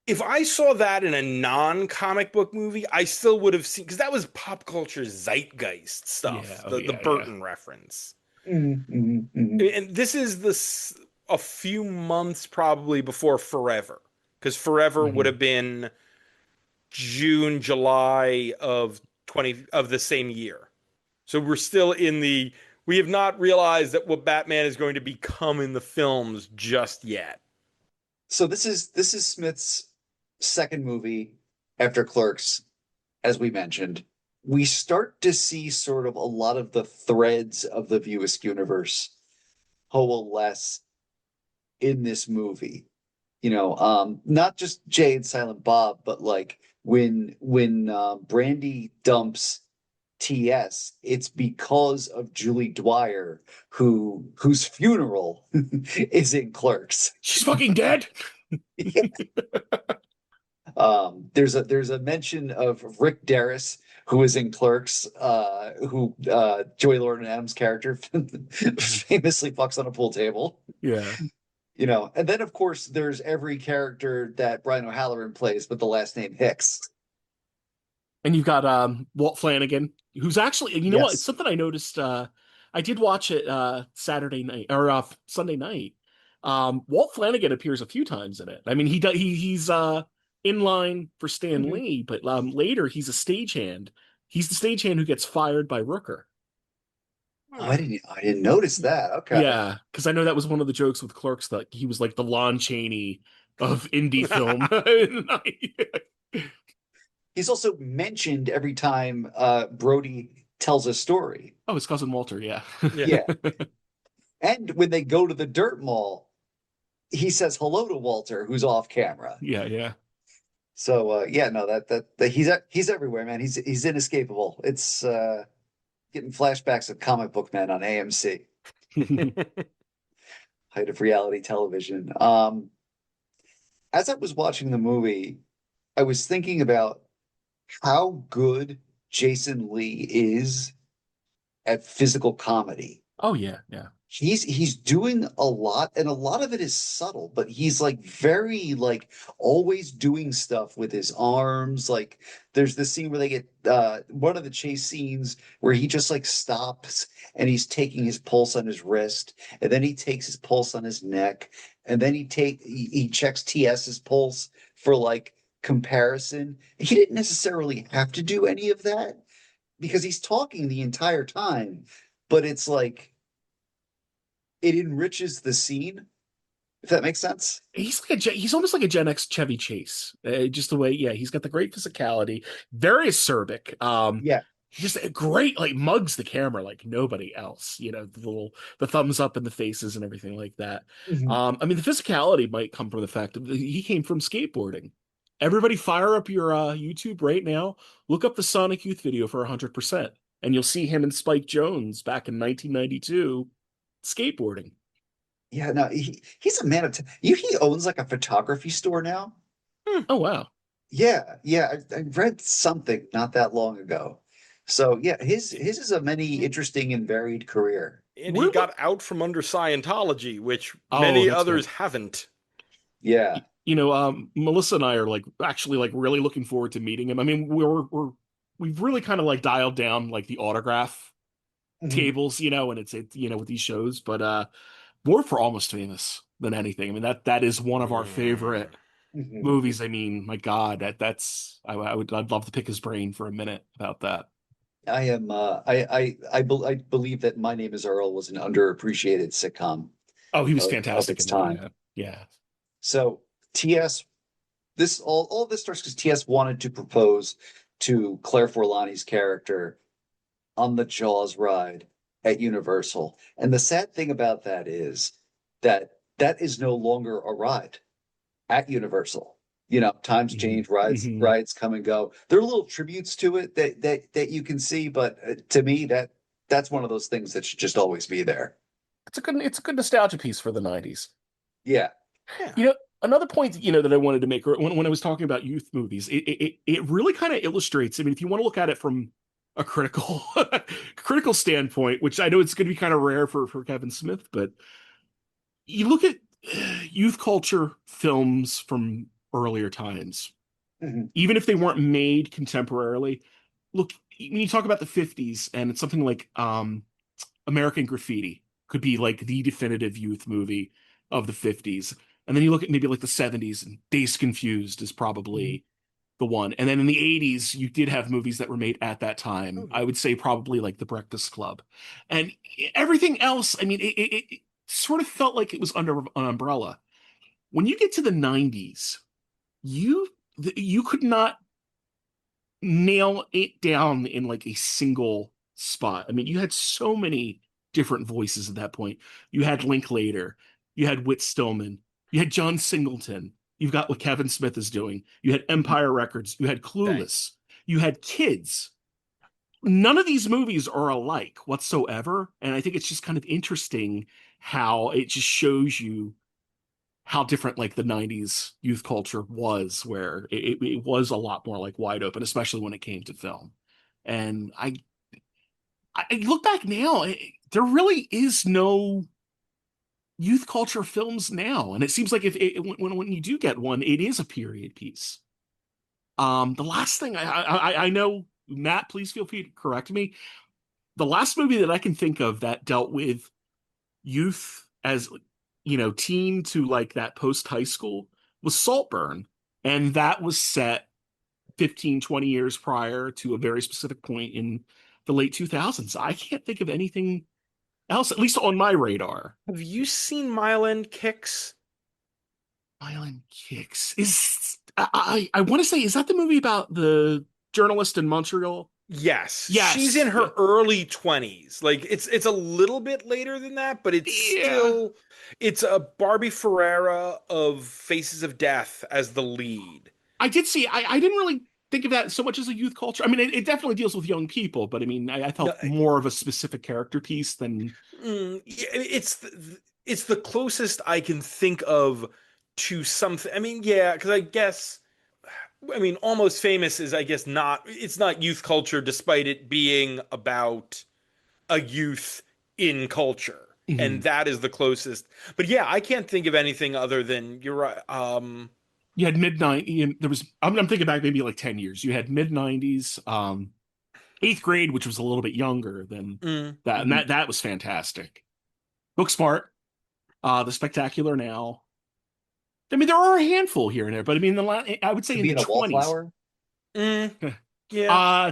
If I saw that in a non-comic book movie, I still would have seen, because that was pop culture zeitgeist stuff, the Burton reference. And this is a few months probably before Forever, because Forever would have been June, July of the same year. So we're still we have not realized that what Batman is going to become in the films just yet. So this is Smith's second movie after Clerks, as we mentioned. We start to see sort of a lot of the threads of the View universe coalesce in this movie. Not just Jay and Silent Bob, but like when Brandy dumps TS, it's because of Julie Dwyer, whose funeral is in Clerks. She's fucking dead. There's a mention of Rick Darris, who is in Clerks, who Joey Lauren Adams' character famously fucks on a pool table. Yeah. And then of course there's every character that Brian O'Halloran plays with the last name Hicks. And you've got Walt Flanagan, who's actually, you know what? It's something I noticed. I did watch it Saturday night or Sunday night. Walt Flanagan appears a few times in it. I mean, he's in line for Stan Lee, but later he's a stagehand. He's the stagehand who gets fired by Rooker. Oh, I didn't notice that. Okay. Yeah, because I know that was one of the jokes with Clerks, that he was like the Lon Chaney of indie film. He's also mentioned every time Brody tells a story. Oh, his cousin Walter, yeah. Yeah. And when they go to the dirt mall, he says hello to Walter, who's off camera. Yeah. So that he's everywhere, man. He's inescapable. It's getting flashbacks of Comic Book Man on AMC. Height of reality television. As I was watching the movie, I was thinking about how good Jason Lee is at physical comedy. Oh yeah. He's doing a lot, and a lot of it is subtle, but he's like very like always doing stuff with his arms. Like there's this scene where they get one of the chase scenes where he just like stops and he's taking his pulse on his wrist, and then he takes his pulse on his neck, and then he checks TS's pulse for like comparison. He didn't necessarily have to do any of that because he's talking the entire time, but it's like it enriches the scene, if that makes sense. He's almost like a Gen X Chevy Chase, just the way. Yeah, he's got the great physicality, very acerbic. Just great, like mugs the camera like nobody else. The thumbs up in the faces and everything like that. I mean, the physicality might come from the fact that he came from skateboarding. Everybody fire up your YouTube right now. Look up the Sonic Youth video for 100%, and you'll see him and Spike Jonze back in 1992 skateboarding. Yeah, no, he's a man of he owns like a photography store now. Oh wow. Yeah. I read something not that long ago. So yeah, his is a many interesting and varied career. And he got out from under Scientology, which many others haven't. Yeah. Melissa and I are actually really looking forward to meeting him. I mean, we've really kind of dialed down the autograph tables, and it's with these shows, but more for Almost Famous than anything. I mean, that is one of our favorite movies. I mean, my God, I'd love to pick his brain for a minute about that. I am I believe that My Name is Earl was an underappreciated sitcom. Oh, he was fantastic of its time. Yeah. So TS, all this starts because TS wanted to propose to Claire Forlani's character on the Jaws ride at Universal. And the sad thing about that is that is no longer a ride. at Universal. Times Mhm. change, rides come and go. There are little tributes to it that you can see, but to me, that's one of those things that should just always be there. It's a good nostalgia piece for the 90s. Yeah. Yeah. Another point, that I wanted to make when I was talking about youth movies, it really kind of illustrates. I mean, if you want to look at it from a critical critical standpoint, which I know it's going to be kind of rare for Kevin Smith, but you look at youth culture films from earlier times, Mhm. even if they weren't made contemporarily. Look, when you talk about the 50s, and it's something like American Graffiti could be like the definitive youth movie of the 50s. And then you look at maybe like the 70s, and Dazed Confused is probably the one. And then in the 80s, you did have movies that were made at that time. Oh, I yeah. would say probably like The Breakfast Club. And everything else, I mean, it sort of felt like it was under an umbrella. When you get to the 90s, you you could not nail it down in like a single spot. I mean, you had so many different voices at that point. You had Linklater, you had Whit Stillman, you had John Singleton. You've got what Kevin Smith is doing. You had Empire Records. You had Dang. Clueless. You had Kids. None of these movies are alike whatsoever, and I think it's just kind of interesting how it just shows you how different like the 90s youth culture was, where it was a lot more like wide open, especially when it came to film. And I look back now, there really is no youth culture films now, and it seems like if when you do get one, it is a period piece. The last thing I know, Matt, please feel free to correct me. The last movie that I can think of that dealt with youth as teen to like that post high school was Saltburn, and that was set 15, 20 years prior to a very specific point in the late 2000s. I can't think of anything else, at least on my radar. Have you seen Mile End Kicks? Island Kicks is I want to say, is that the movie about the journalist in Montreal? Yes, she's in Yes, her yeah, early 20s. Like it's a little bit later than that, but yeah. it's a Barbie Ferreira of Faces of Death as the lead. I did see. I didn't really think of that so much as a youth culture. I mean, it definitely deals with young people, but I mean, I No, felt more of a specific character piece than. yeah, it's the closest I can think of to something. I mean, yeah, because Almost Famous is, I guess, not, it's not youth culture despite it being about a youth in culture. And Mhm. that is the closest. But yeah, I can't think of anything other than you're right. You had midnight. There was. I'm thinking back maybe like 10 years. You had mid '90s, eighth grade, which was a little bit younger than that, and Mhm. that was fantastic. Book Smart, The Spectacular Now. I mean, there are a handful here and there, but I mean, I would say To in be the in a 20s, wallflower. mm, yeah.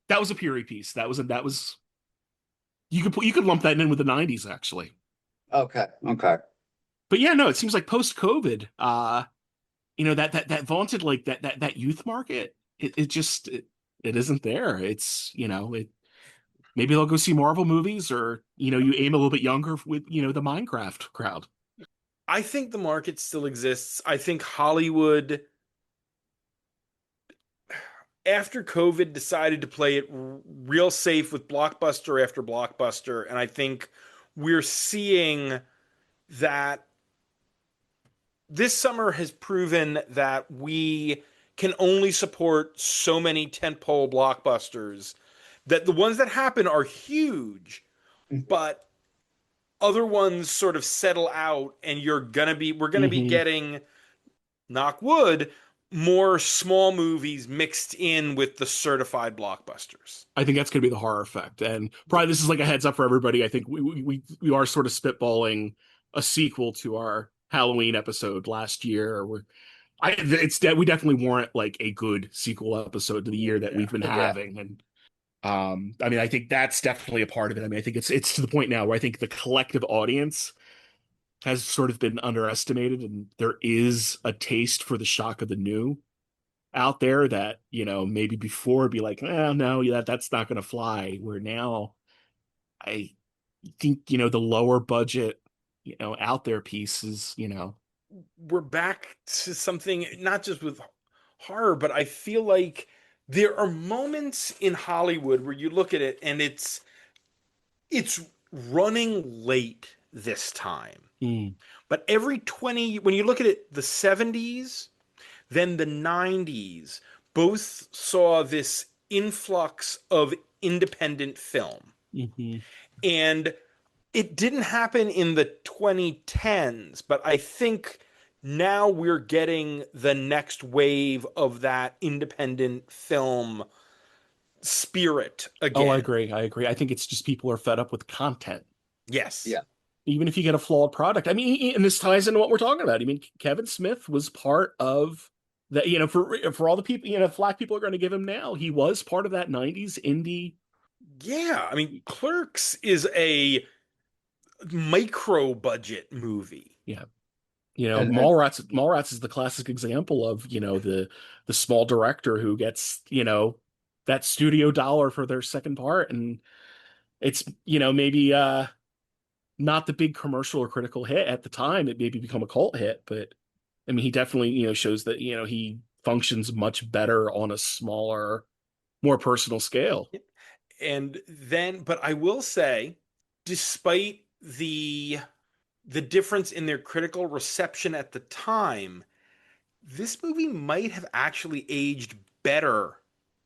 that was a period piece. That was you could lump that in with the '90s actually. Okay. Okay. But yeah, no, it seems like post COVID, that vaunted like that youth market, it just it isn't there. It's maybe they'll go see Marvel movies, or you aim a little bit younger with the Minecraft crowd. I think the market still exists. I think Hollywood, after COVID, decided to play it real safe with blockbuster after blockbuster. And I think we're seeing that this summer has proven that we can only support so many tentpole blockbusters, that the ones that happen are huge, but other ones sort of settle out, and we're gonna be Hmm. getting, knock wood, more small movies mixed in with the certified blockbusters. I think that's going to be the horror effect, and probably this is like a heads up for everybody. I think we are sort of spitballing a sequel to our Halloween episode last year. We definitely warrant like a good sequel episode to the year that Yeah. we've been Yeah. having, and I mean, I think that's definitely a part of it. I mean, I think it's to the point now where I think the collective audience has sort of been underestimated, and there is a taste for the shock of the new out there that, maybe before it'd be like, no, yeah, that's not going to fly. Where now I think, the lower budget, out there pieces, we're back to something not just with horror, but I feel like there are moments in Hollywood where you look at it and it's running late this time. Mm. But every 20, when you look at it, the 70s, then the 90s, both saw this influx of independent film. Hmm. And it didn't happen in the 2010s, but I think now we're getting the next wave of that independent film spirit Oh, I again. agree. I agree. I think it's just people are fed up with content. Yes. Yeah. Even if you get a flawed product. I mean, and this ties into what we're talking about. I mean, Kevin Smith was part of that, for all the people, flack people are going to give him now. He was part of that 90s indie. Yeah. I mean, Clerks is a micro budget movie. Yeah. And Mallrats is the classic example of, the small director who gets, that studio dollar for their second part. And it's, maybe not the big commercial or critical hit at the time. It maybe become a cult hit, but I mean, he definitely, shows that, he functions much better on a smaller, more personal scale. And then, but I will say, despite the difference in their critical reception at the time, this movie might have actually aged better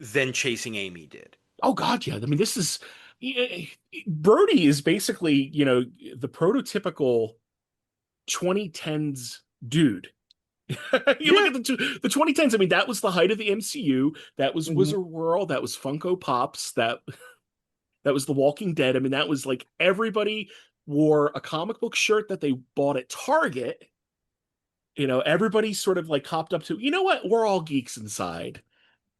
than Chasing Amy did. Oh God, yeah. I mean, this is Brody is basically, the prototypical 2010s dude. You Yeah. look at the 2010s. I mean, that was the height of the MCU. That was Mhm. Wizard World. That was Funko Pops. That was The Walking Dead. I mean, that was like everybody wore a comic book shirt that they bought at Target. Everybody sort of like hopped up to, what? We're all geeks inside.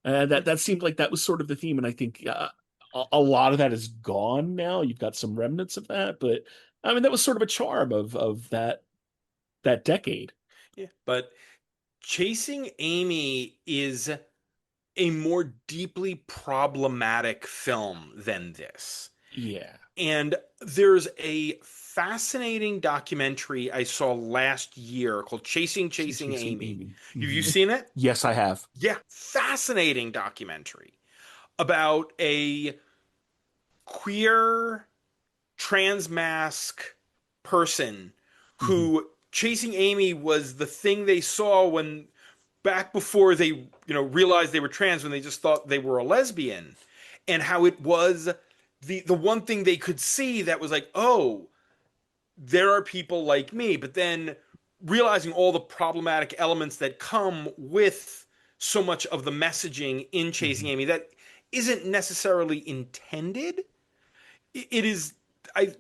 That seemed like that was sort of the theme, and I think a lot of that is gone now. You've got some remnants of that, but I mean, that was sort of a charm of that decade. Yeah. But Chasing Amy is a more deeply problematic film than this. Yeah. And there's a fascinating documentary I saw last year called Chasing Amy. Amy. Have you Mhm. seen it? Yes, I have. Yeah, fascinating documentary about a queer transmask person Mhm. who Chasing Amy was the thing they saw when back before they, realized they were trans, when they just thought they were a lesbian, and how it was the one thing they could see that was like, oh, there are people like me, but then realizing all the problematic elements that come with so much of the messaging in Chasing Mhm. Amy that isn't necessarily intended. It is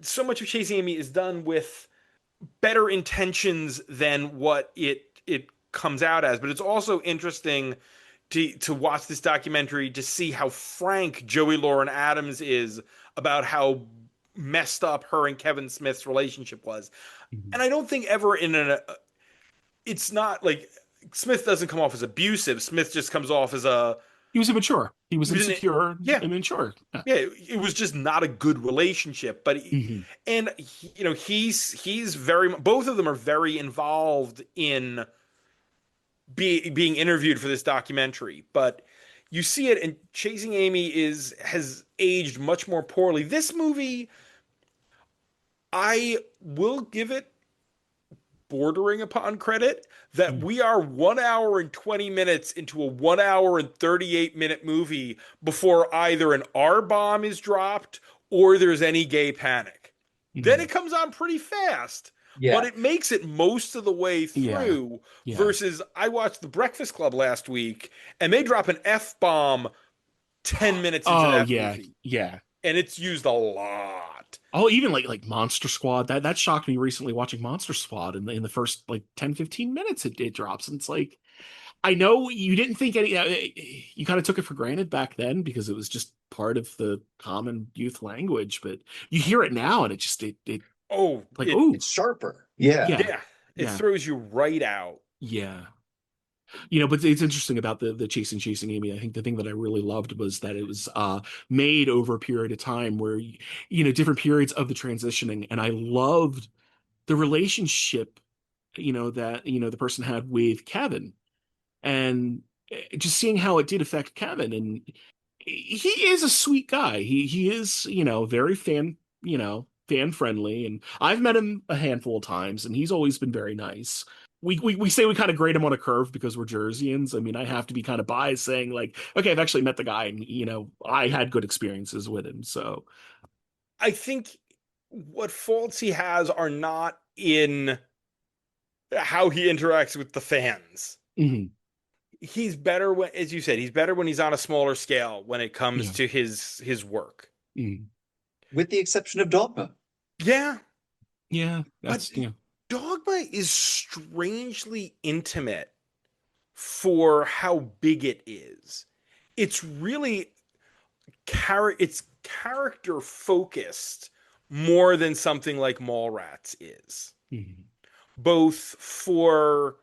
so much of Chasing Amy is done with better intentions than what it comes out as, but it's also interesting to watch this documentary to see how frank Joey Lauren Adams is about how messed up her and Kevin Smith's relationship was. Mhm. And I don't think ever it's not like Smith doesn't come off as abusive. Smith just comes off as He was immature. He was he was an, insecure yeah, and immature. Yeah. yeah, it was just not a good relationship. But Mhm. he's very, both of them are very involved in being interviewed for this documentary. But you see it, and Chasing Amy has aged much more poorly. This movie, I will give it bordering upon credit that Mhm. we are 1 hour and 20 minutes into a 1 hour and 38-minute movie before either an R bomb is dropped or there's any gay panic. Then Mhm. it comes on pretty fast, but Yeah. it makes it most of the way Yeah. through. Yeah. Versus, I watched The Breakfast Club last week and they drop an F bomb 10 minutes into Oh that yeah. movie, Yeah. and it's used a lot. Oh, even like Monster Squad. That shocked me recently watching Monster Squad in the first like 10-15 minutes it drops. And it's like, I know you didn't think you kind of took it for granted back then because it was just part of the common youth language, but you hear it now and it Oh, like, ooh, It's sharper. Yeah. yeah, yeah, it yeah, throws you right out. yeah. But it's interesting about the Chasing Amy. I think the thing that I really loved was that it was made over a period of time where different periods of the transitioning, and I loved the relationship that the person had with Kevin, and just seeing how it did affect Kevin. And he is a sweet guy. He is, very fan friendly, and I've met him a handful of times, and he's always been very nice. We say we kind of grade him on a curve because we're Jerseyans. I mean, I have to be kind of biased saying like, okay, I've actually met the guy, and I had good experiences with him. So I think what faults he has are not in how he interacts with the fans. mhm, He's better when, as you said, he's better when he's on a smaller scale when it comes yeah, to his work. mhm. With the exception of Dogma. Yeah, Yeah, but that's yeah. Dogma is strangely intimate for how big it is. It's really it's character focused more than something like Mallrats is, Mhm. both for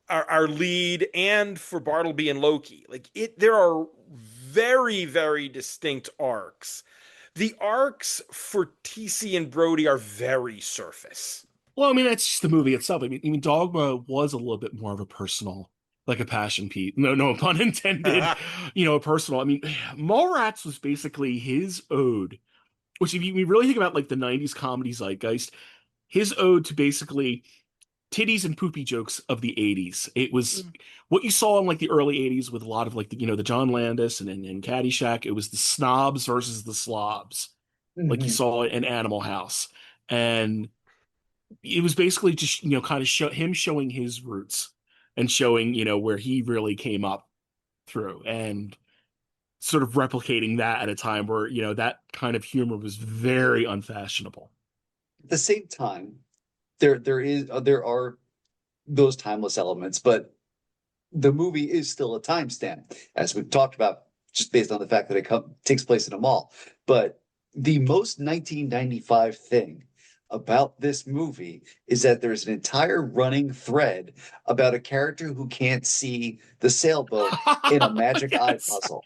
our lead and for Bartleby and Loki. Like there are very, very distinct arcs. The arcs for TC and Brody are very surface. Well, I mean, that's just the movie itself. I mean, Dogma was a little bit more of a personal, like a passion piece. No, no pun intended. A personal. I mean, Mallrats was basically his ode, which if you really think about like the '90s comedy zeitgeist, his ode to basically titties and poopy jokes of the '80s. It was what you saw in like the early '80s with a lot of like the John Landis and Caddyshack. It was the snobs versus the slobs, like you Mhm. saw in Animal House, and it was basically just kind of him showing his roots and showing where he really came up through, and sort of replicating that at a time where that kind of humor was very unfashionable. At the same time, there are those timeless elements, but the movie is still a timestamp, as we've talked about, just based on the fact that takes place in a mall. But the most 1995 thing about this movie is that there's an entire running thread about a character who can't see the sailboat in a magic eye Yes. puzzle.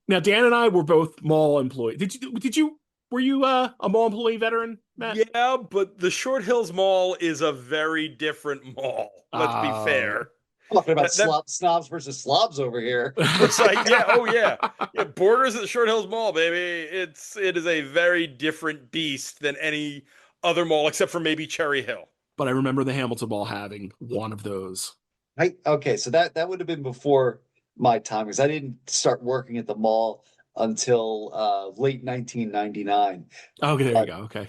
Now Dan and I were both mall employees. Did you were you a mall employee veteran, Matt? Yeah, but the Short Hills Mall is a very different mall. Let's be Uh, fair. Talking about That snobs versus slobs over here. precise, yeah, oh yeah, yeah. Borders at the Short Hills Mall, baby. It is a very different beast than any other mall except for maybe Cherry Hill. but I remember the Hamilton Mall having one of those. Okay, so that would have been before my time because I didn't start working at the mall until late 1999. Okay, there you But go. Okay.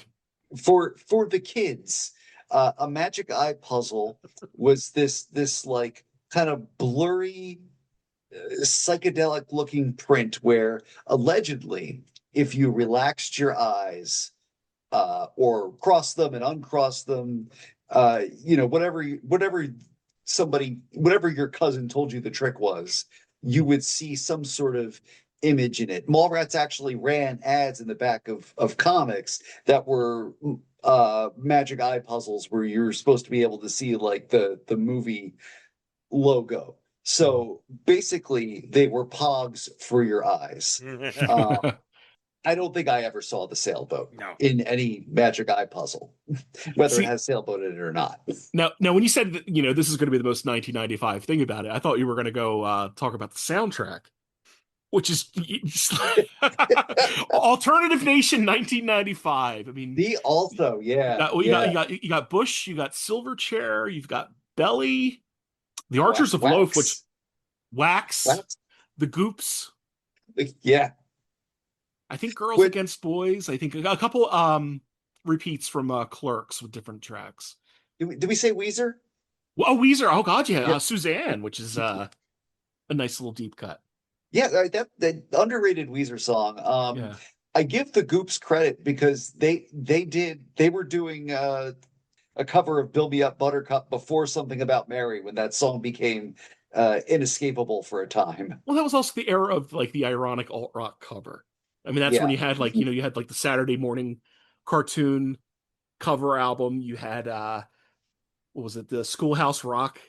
for the kids, a magic eye puzzle was this like kind of blurry, psychedelic looking print where allegedly, if you relaxed your eyes or crossed them and uncrossed them, whatever your cousin told you the trick was, you would see some sort of image in it. Mallrats actually ran ads in the back of comics that were magic eye puzzles where you're supposed to be able to see like the movie logo. So basically, they were pogs for your eyes. Uh, I don't think I ever saw the sailboat No. in any magic eye puzzle, whether it See, has sailboat in it or not. now when you said that, this is going to be the most 1995 thing about it, I thought you were going to go talk about the soundtrack, which is Alternative Nation 1995. I mean, The also, yeah, you got yeah, Bush, you got Silverchair, you've got Belly, the Archers of Loaf, which wax, Wax, wax, the Goops. yeah. I think Girls With Against Boys. I think a couple repeats from Clerks with different tracks. did we say Weezer? Oh, Weezer. Oh God, yeah. Yeah, Suzanne, which is a nice little deep cut. yeah. That underrated Weezer song. Yeah. I give the Goops credit because they were doing a cover of "Build Me Up, Buttercup" before "Something About Mary" when that song became inescapable for a time. Well, that was also the era of like the ironic alt rock cover. I mean, that's when Yeah. you had like you had like the Saturday morning cartoon cover album. You had what was it? The Schoolhouse Rock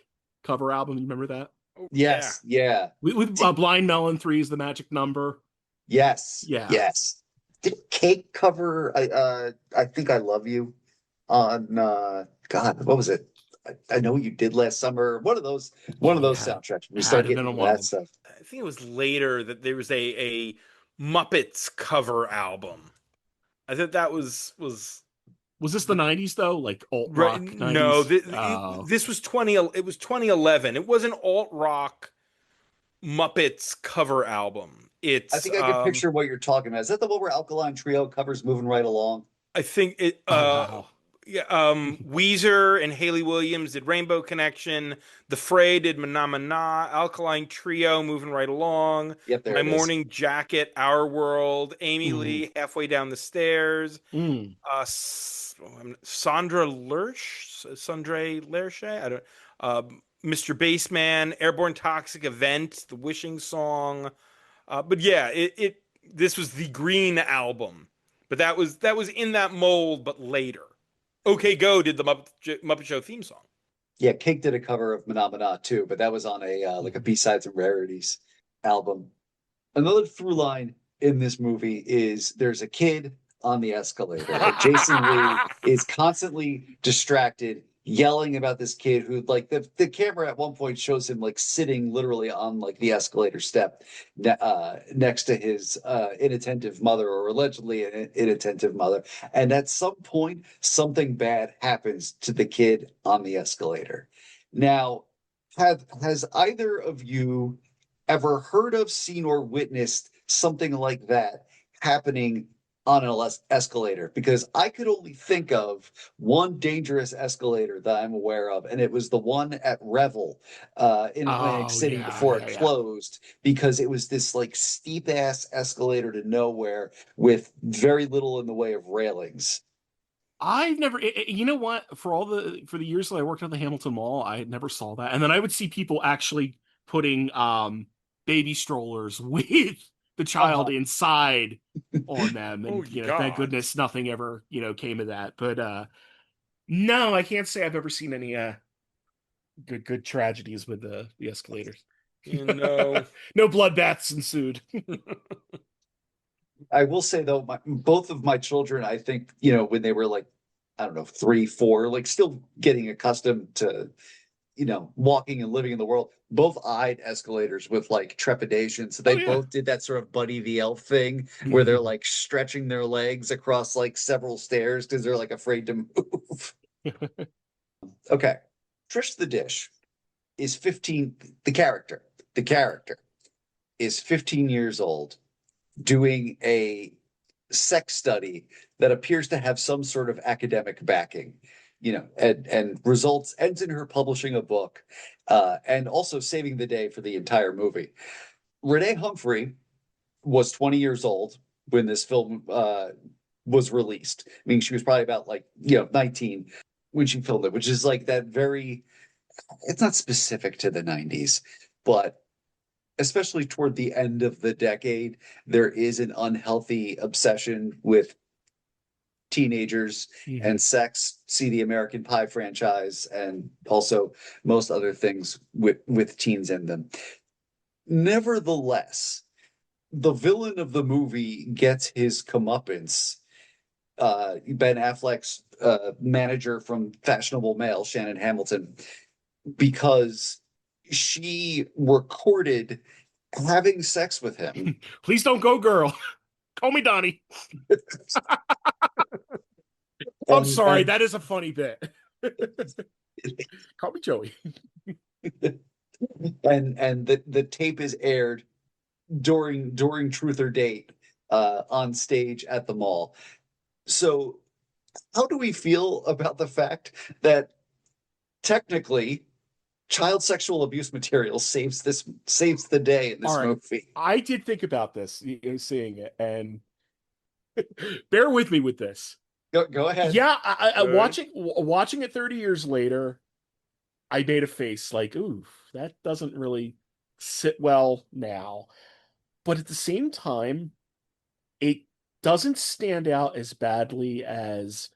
cover album. You remember that? Oh yeah. Yes. Yeah. With Did, Blind Melon 3 is the magic number. yes. Yeah. Yes. Did Cake cover I Think I Love You on God, what was it? I Know You Did Last Summer. One of those Yeah, soundtracks. We had start to have getting been a into that while. stuff. I think it was later that there was a Muppets cover album. I thought that was Was this the 90s though? Like alt right. rock No, 90s? Oh. this was 20. It was 2011. It was an alt rock Muppets cover album. I think I can picture what you're talking about. Is that the one where Alkaline Trio covers Moving Right Along? I think it Oh wow. yeah, Weezer and Haley Williams did Rainbow Connection. The Fray did Mana Mana. Alkaline Trio, Moving Right Along. Yep, there My it is. Morning Jacket, Our World. Amy Mm. Lee, Halfway Down the Stairs. Mm. Sandra Lerche. I don't. Uh, Mr. Bassman, Airborne Toxic Event, The Wishing Song. But yeah, this was the Green album, but that was in that mold, but later. OK Go did the Muppet Show theme song. Yeah, Cake did a cover of Phenomena too, but that was on a like a B-sides and rarities album. Another through line in this movie is there's a kid on the escalator, and Jason Lee is constantly distracted, yelling about this kid who, like, the camera at one point shows him like sitting literally on like the escalator step next to his inattentive mother, or allegedly an inattentive mother. And at some point, something bad happens to the kid on the escalator. Now, has either of you ever heard of, seen, or witnessed something like that happening on an escalator? Because I could only think of one dangerous escalator that I'm aware of, and it was the one at Revel in Atlantic Oh City yeah, before yeah, it yeah. closed, because it was this like steep ass escalator to nowhere with very little in the way of railings. I've never, you know what? For the years that I worked at the Hamilton Mall, I never saw that. And then I would see people actually putting baby strollers with the child Uh-huh. inside on them, Oh and thank God. goodness nothing ever came of that. But no, I can't say I've ever seen any good tragedies with the escalators. You know. No bloodbaths ensued. I will say though, both of my children, I think, when they were like, I don't know, 3, 4, like still getting accustomed to, walking and living in the world, both eyed escalators with like trepidation. So Oh they yeah. both did that sort of Buddy the Elf thing where they're like stretching their legs across like several stairs because they're like afraid to move. Okay. Trish the Dish is 15. The character is 15 years old, doing a sex study that appears to have some sort of academic backing, and ends in her publishing a book, and also saving the day for the entire movie. Renee Humphrey was 20 years old when this film was released. I mean, she was probably about 19 when she filmed it, which is like that very, it's not specific to the 90s, but especially toward the end of the decade, there is an unhealthy obsession with teenagers and sex. See the American Pie franchise, and also most other things with teens in them. Nevertheless, the villain of the movie gets his comeuppance. Ben Affleck's manager from Fashionable Mail, Shannon Hamilton, because she recorded having sex with him. Please don't go, girl. Call me Donnie. I'm sorry, and that is a funny bit. Call me Joey. and the tape is aired during Truth or Date on stage at the mall. So how do we feel about the fact that technically child sexual abuse material saves the day in this All right. movie? I did think about this, seeing it, and bear with me with this. Go ahead. Yeah, Good. watching it 30 years later, I made a face like, ooh, that doesn't really sit well now. But at the same time, it doesn't stand out as badly as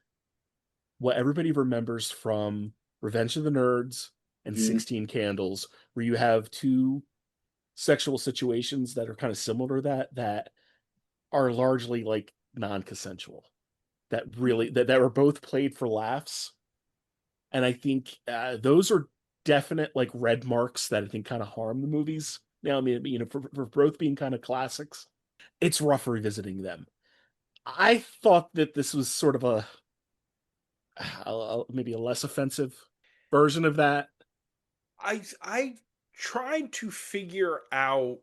what everybody remembers from Revenge of the Nerds and Mhm. 16 Candles, where you have two sexual situations that are kind of similar to that are largely like non-consensual. That were both played for laughs And I think those are definite like red marks that I think kind of harm the movies. Now, I mean, for both being kind of classics, it's rough revisiting them. I thought that this was sort of maybe a less offensive version of that. I tried to figure out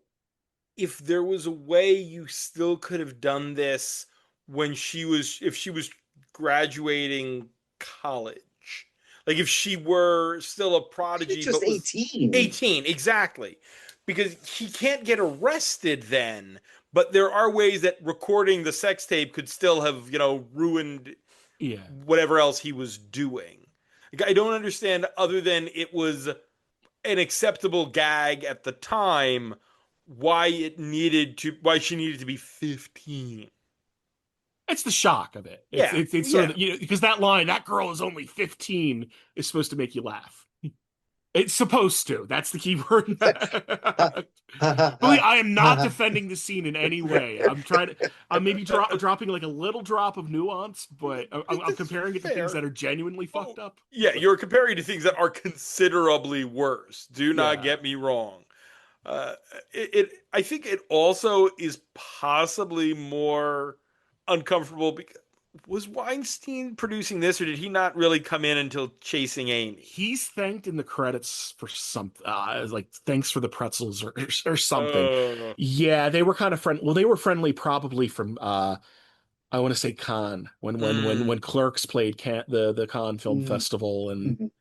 if there was a way you still could have done this when if she was graduating college. Like if she were still a prodigy, She's just but was 18. 18, exactly. Because he can't get arrested then, but there are ways that recording the sex tape could still have, ruined Yeah. whatever else he was doing. Like, I don't understand, other than it was an acceptable gag at the time, why she needed to be 15. It's the shock of it. It's Yeah, it's sort of because that line, "that girl is only 15," is supposed to make you laugh. It's supposed to. That's the key word. Believe, I am not defending the scene in any way. I'm maybe dropping like a little drop of nuance, but I'm comparing it to things that are genuinely fucked up. Yeah, you're comparing to things that are considerably worse. Do not get me wrong. I think it also is possibly more uncomfortable because, was Weinstein producing this, or did he not really come in until Chasing Amy? He's thanked in the credits for something, like thanks for the pretzels or something. Yeah, they were kind of friendly. Well, they were friendly probably from I want to say Cannes when Clerks played the Cannes Film Festival and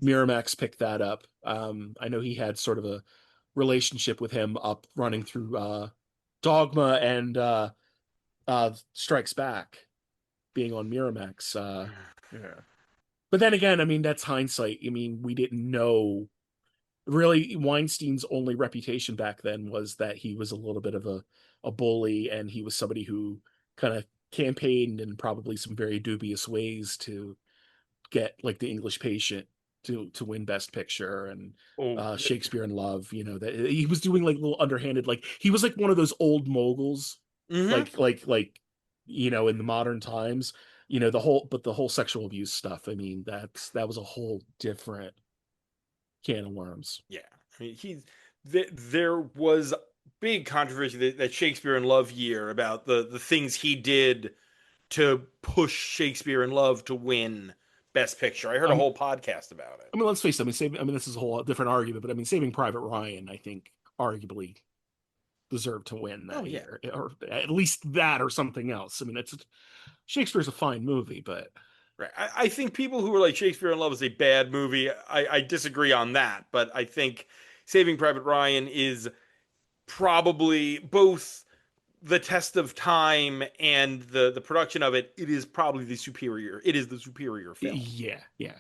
Miramax picked that up. I know he had sort of a relationship with him up running through Dogma and Strikes Back, being on Miramax. Yeah. But then again, I mean, that's hindsight. I mean, we didn't know. Really, Weinstein's only reputation back then was that he was a little bit of a bully, and he was somebody who kind of campaigned in probably some very dubious ways to get like The English Patient to win Best Picture, and Shakespeare in Love. That he was doing like little underhanded, like he was like one of those old moguls, like in the modern times. The whole sexual abuse stuff. I mean, that was a whole different can of worms. Yeah, I mean, there was big controversy that Shakespeare in Love year about the things he did to push Shakespeare in Love to win Best Picture. I heard a whole podcast about it. I mean, let's face it. I mean, this is a whole different argument, but I mean, Saving Private Ryan, I think, arguably deserved to win that year, or at least that, or something else. I mean, Shakespeare's a fine movie, but right. I think people who are like Shakespeare in Love is a bad movie. I disagree on that, but I think Saving Private Ryan is probably both the test of time and the production of it. It is probably the superior. It is the superior film. Yeah. Can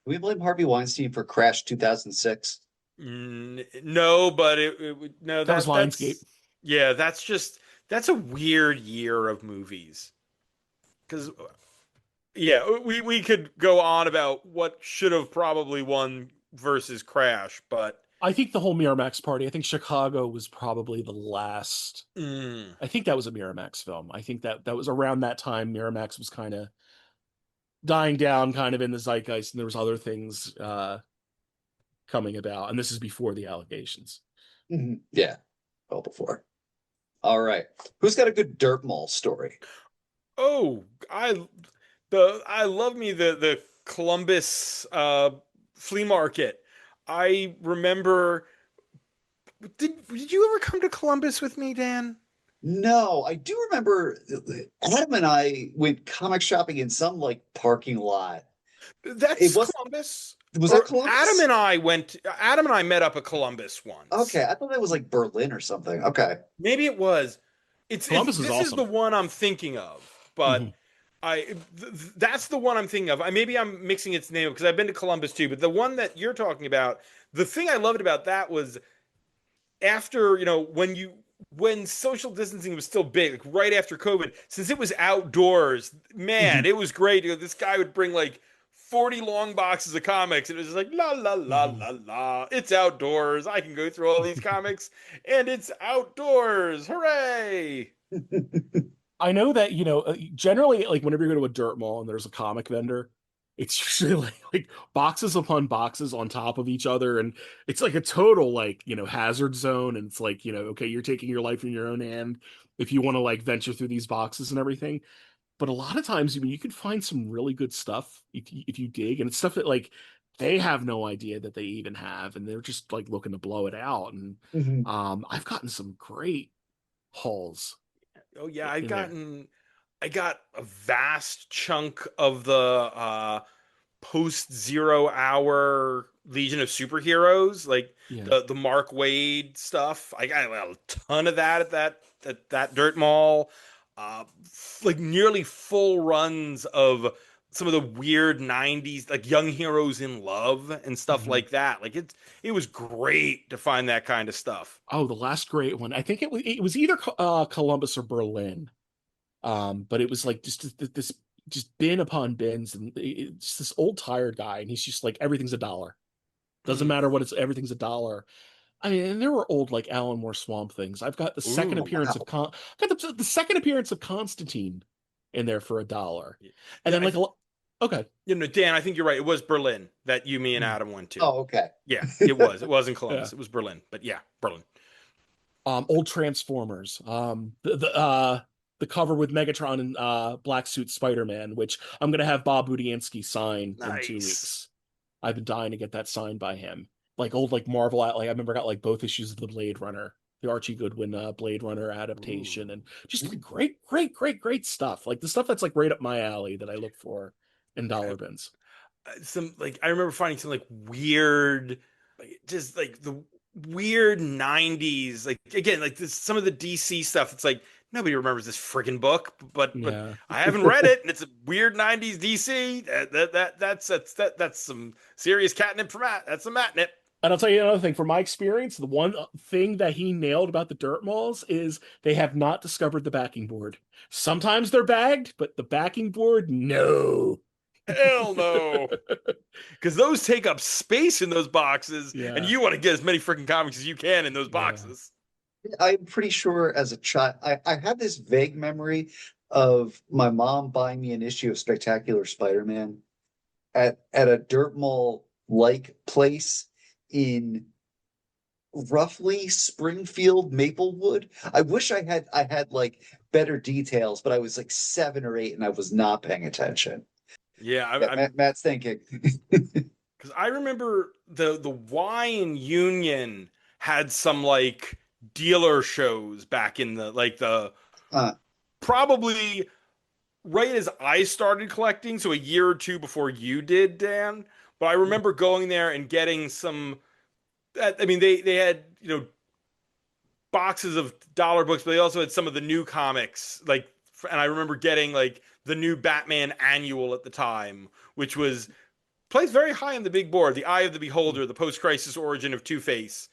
we blame Harvey Weinstein for Crash 2006? No, but that was Lionsgate. Yeah, that's a weird year of movies. Because we could go on about what should have probably won versus Crash, but I think the whole Miramax party. I think Chicago was probably the last. I think that was a Miramax film. I think that was around that time. Miramax was kind of dying down, kind of in the zeitgeist, and there was other things coming about. And this is before the allegations. Yeah, well before. All right, who's got a good dirt mall story? Oh, I love me the Columbus flea market. I remember. Did you ever come to Columbus with me, Dan? No, I do remember Adam and I went comic shopping in some like parking lot. That's Columbus. Was that Columbus? Adam and I met up at Columbus once. Okay, I thought that was like Berlin or something. Okay, maybe it was. Columbus is awesome. This is the one I'm thinking of, but that's the one I'm thinking of. Maybe I'm mixing its name because I've been to Columbus too, but the one that you're talking about, the thing I loved about that was after, when social distancing was still big, like right after COVID, since it was outdoors, man, it was great. This guy would bring like 40 long boxes of comics, and it was just like, la, la, la, la, la. It's outdoors. I can go through all these comics, and it's outdoors. Hooray! I know that, generally, like whenever you go to a dirt mall and there's a comic vendor, It's usually like boxes upon boxes on top of each other, and it's like a total like, hazard zone. And it's like, okay, you're taking your life in your own hand if you want to like venture through these boxes and everything. But a lot of times, I mean, you can find some really good stuff if you dig, and it's stuff that like they have no idea that they even have, and they're just like looking to blow it out. And Mhm. I've gotten some great hauls Oh yeah, in there. I got a vast chunk of the post 0 hour Legion of Superheroes, like Yeah. the Mark Wade stuff. I got a ton of that at that dirt mall. Like nearly full runs of some of the weird 90s like Young Heroes in Love and stuff Mhm. like that. Like it was great to find that kind of stuff. Oh, the last great one. I think it was either Columbus or Berlin. But it was like just just bin upon bins, and it's just this old tired guy, and he's just like everything's a dollar. Doesn't Mm. matter what it's everything's a dollar. I mean, and there were old like Alan Moore Swamp Things. I've got the second Ooh. appearance of Wow. Con I've got the second appearance of Constantine in there for a dollar. And Yeah, then like okay. Dan, I think you're right. It was Berlin that you, me, and Mm, Adam went to. Oh, okay. Yeah, it was. It wasn't yeah. Columbus. It was Berlin. But yeah, Berlin. Old Transformers. The cover with Megatron and black suit Spider-Man, which I'm gonna have Bob Budiansky sign in two Nice. weeks. I've been dying to get that signed by him. Like old like Marvel, like I remember I got like both issues of the Blade Runner, the Archie Goodwin Blade Runner adaptation, Ooh. and just like great, great, great, great stuff. Like the stuff that's like right up my alley that I look for in dollar bins. Some like I remember finding some like weird, like just like the weird '90s. Like again, like this some of the DC stuff. It's like nobody remembers this friggin' book, but Yeah. I haven't read it, and it's a weird '90s DC. That's some serious catnip for Matt. That's some matnip. And I'll tell you another thing, from my experience, the one thing that he nailed about the dirt malls is they have not discovered the backing board. Sometimes they're bagged, but the backing board, no. Hell no. Because those take up space in those boxes, and Yeah. you want to get as many freaking comics as you can in those Yeah. boxes. I'm pretty sure as a child, I had this vague memory of my mom buying me an issue of Spectacular Spider-Man at a dirt mall like place in roughly Springfield, Maplewood. I wish I had like better details, but I was like 7 or 8 and I was not paying attention. Yeah, Yeah, I'm Matt's thinking. because I remember the Y in Union had some like dealer shows back in the like the Uh, probably right as I started collecting, so a year or two before you did, Dan. But I remember going there and getting some. I mean, they had boxes of dollar books, but they also had some of the new comics. Like, and I remember getting like the new Batman annual at the time, which was placed very high on the big board. The Eye of the Beholder, the post-crisis origin of Two-Face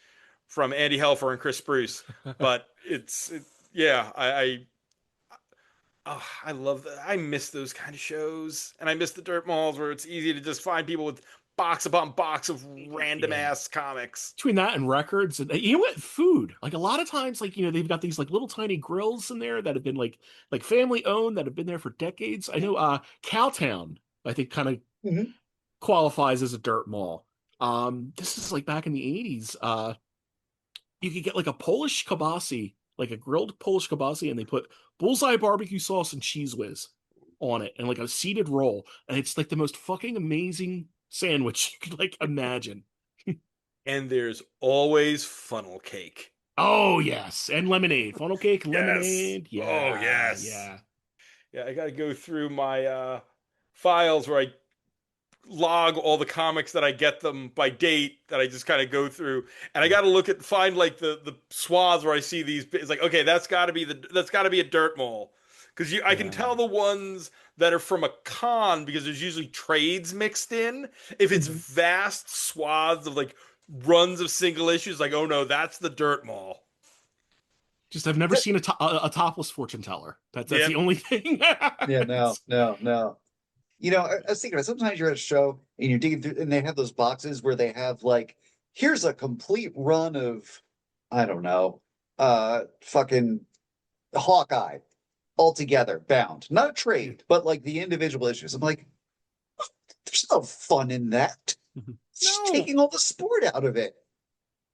from Andy Helfer and Chris Spruce. But yeah, I love that. I miss those kind of shows, and I miss the dirt malls where it's easy to just find people with box upon box of random Yeah. ass comics. Between that and records, and you know what, food. Like a lot of times, like they've got these like little tiny grills in there that have been like family owned that have been there for decades. I know Cowtown, I think kind of mhm. qualifies as a dirt mall. This is like back in the 80s. You could get like a Polish kibasi, like a grilled Polish kibasi, and they put bullseye barbecue sauce and cheese whiz on it, and like a seeded roll, and it's like the most fucking amazing sandwich you could like imagine. And there's always funnel cake. Oh yes, and lemonade, funnel cake, Yes. lemonade. Oh, Yeah, yes. yeah. Yeah, I got to go through my files where I log all the comics that I get them by date that I just kind of go through, and I got to find like the swaths where I see these. It's like, okay, that's got to be a dirt mall, because I can Yeah. tell the ones that are from a con because there's usually trades mixed in. If it's Mhm. vast swaths of like runs of single issues, like, oh no, that's the dirt mall. Just I've never seen a topless fortune teller. That's Yep. the only thing. Yeah, no, no, no. I was thinking about sometimes you're at a show and you're digging through, and they have those boxes where they have like, here's a complete run of, I don't know, fucking Hawkeye all together, bound. Not a trade, but like the individual issues. I'm like, There's no fun in that. It's just No. taking all the sport out of it.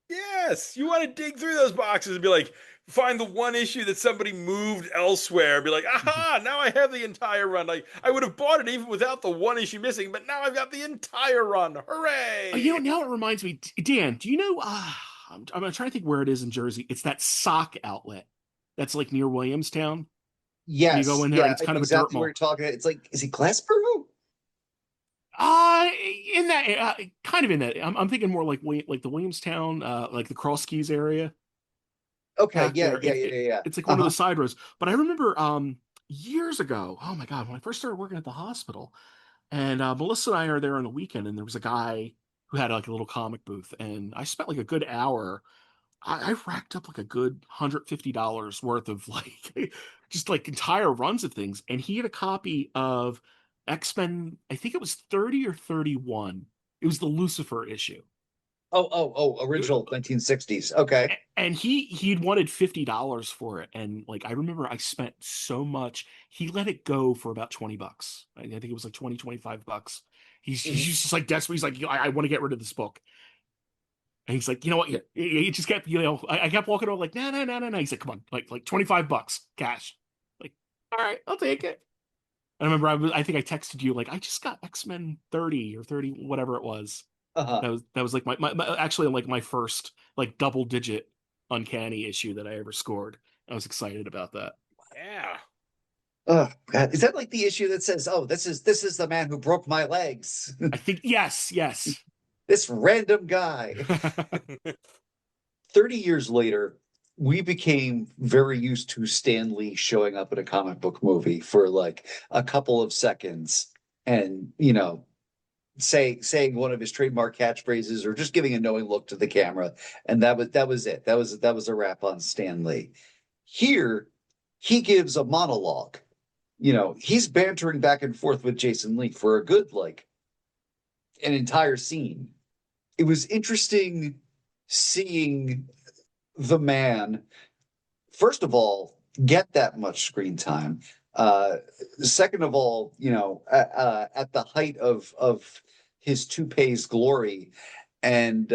Yes, you want to dig through those boxes and be like, find the one issue that somebody moved elsewhere. Be like, aha! Now I have the entire run. Like I would have bought it even without the one issue missing, but now I've got the entire run. Hooray! Now it reminds me, Dan, do you know, I'm trying to think where it is in Jersey. It's that sock outlet that's like near Williamstown. And you go Yes, in there and yeah, it's I kind know of a dirt exactly what mall. you're talking about. It's like, is it Glassboro? Uh, in that, kind of in that. I'm thinking more like the Williamstown, like the Cross Keys area Okay, back yeah, there. yeah, yeah, yeah. It's like one of the Uh-huh. side roads. But I remember, years ago, oh my God, when I first started working at the hospital, and Melissa and I are there on the weekend, and there was a guy who had like a little comic booth, and I spent like a good hour. I racked up like a good $150 worth of like just like entire runs of things. And he had a copy of X-Men, I think it was 30 or 31. It was the Lucifer issue. Original 1960s. Okay. And he'd wanted $50 for it. And like I remember I spent so much, he let it go for about $20. I think it was like 20, $25. He's Mhm. just like desperate. He's like, I want to get rid of this book. And he's like, you know what? Yeah, he just kept, I kept walking over like, no, no, no, no, no. He's like, come on, like $25 cash. Like, all right, I'll take it. I remember I think I texted you like, I just got X-Men 30 or 30, whatever it was. Uh-huh. That was like my actually like my first like double digit uncanny issue that I ever scored. I was excited about that. Yeah. Oh God. Is that like the issue that says, "Oh, this is the man who broke my legs"? I think yes, yes. This random guy. 30 years later, we became very used to Stan Lee showing up in a comic book movie for like a couple of seconds and, saying one of his trademark catchphrases or just giving a knowing look to the camera. And that was it. That was a wrap on Stan Lee. Here, he gives a monologue. He's bantering back and forth with Jason Lee for a good like an entire scene. It was interesting seeing the man, first of all, get that much screen time. Second of all, at the height of his toupee's glory, and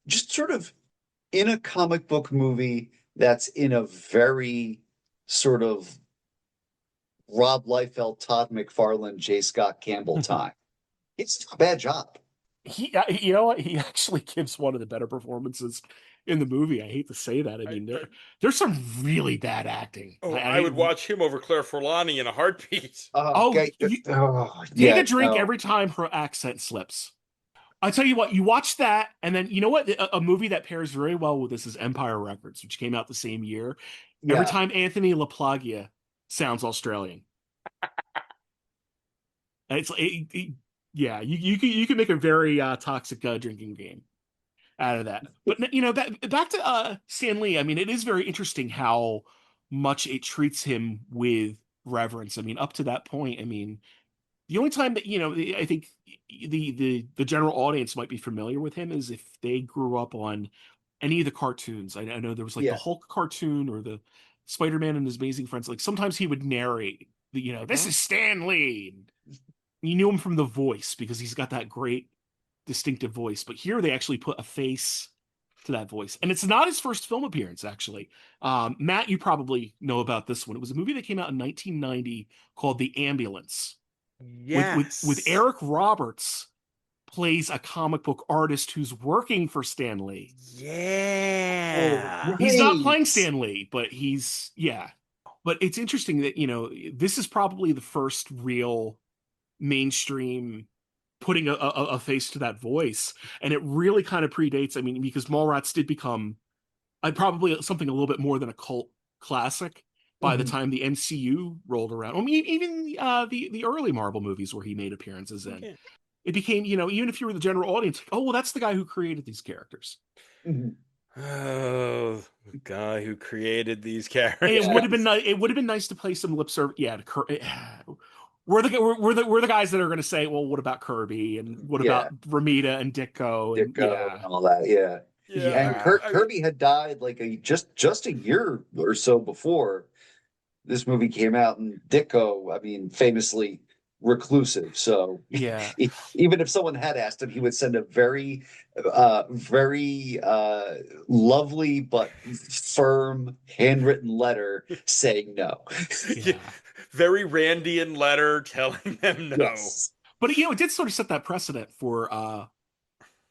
just sort of in a comic book movie that's in a very sort of Rob Liefeld, Todd McFarlane, J. Scott Campbell time. It's a bad job. You know what? He actually gives one of the better performances in the movie. I hate to say that. I mean, there's some really bad acting. Oh, I would watch him over Claire Forlani in a heartbeat. Okay. Take Yeah, a drink no. every time her accent slips. I tell you what, you watch that, and then you know what? A movie that pairs very well with this is Empire Records, which came out the same year. Every Yeah. time Anthony LaPlaglia sounds Australian, and yeah, you can make a very toxic drinking game out of that. But back to Stan Lee. I mean, it is very interesting how much it treats him with reverence. I mean, up to that point, I mean, the only time that I think the general audience might be familiar with him is if they grew up on any of the cartoons. I know there was like the Yeah. Hulk cartoon or the Spider-Man and his Amazing Friends. Like sometimes he would narrate this is Stan Lee. You knew him from the voice because he's got that great distinctive voice. But here they actually put a face to that voice. And it's not his first film appearance, actually. Matt, you probably know about this one. It was a movie that came out in 1990 called The Ambulance. With Yes. Eric Roberts plays a comic book artist who's working for Stan Lee. Yeah. He's not Right. playing Stan Lee, but yeah. But it's interesting that, this is probably the first real mainstream putting a face to that voice. And it really kind of predates, I mean, because Mallrats did become probably something a little bit more than a cult classic by the Mhm. time the MCU rolled around. I mean, even the early Marvel movies where he made appearances in. Okay. It became, even if you were the general audience, like, oh, well, that's the guy who created these characters. Mhm. Oh, the guy who created these And characters. it would have been nice. It would have been nice to play some lip service. Yeah, we're the guys that are going to say, well, what about Kirby and what Yeah. about Ramita and Ditko and Ditko and all that. Yeah. Yeah. And Kirby had died like just a year or so before this movie came out, and Ditko, I mean, famously reclusive. So Yeah. even if someone had asked him, he would send a very lovely but firm handwritten letter saying no. Yeah. Very Randian letter telling them no. Yes. But it did sort of set that precedent for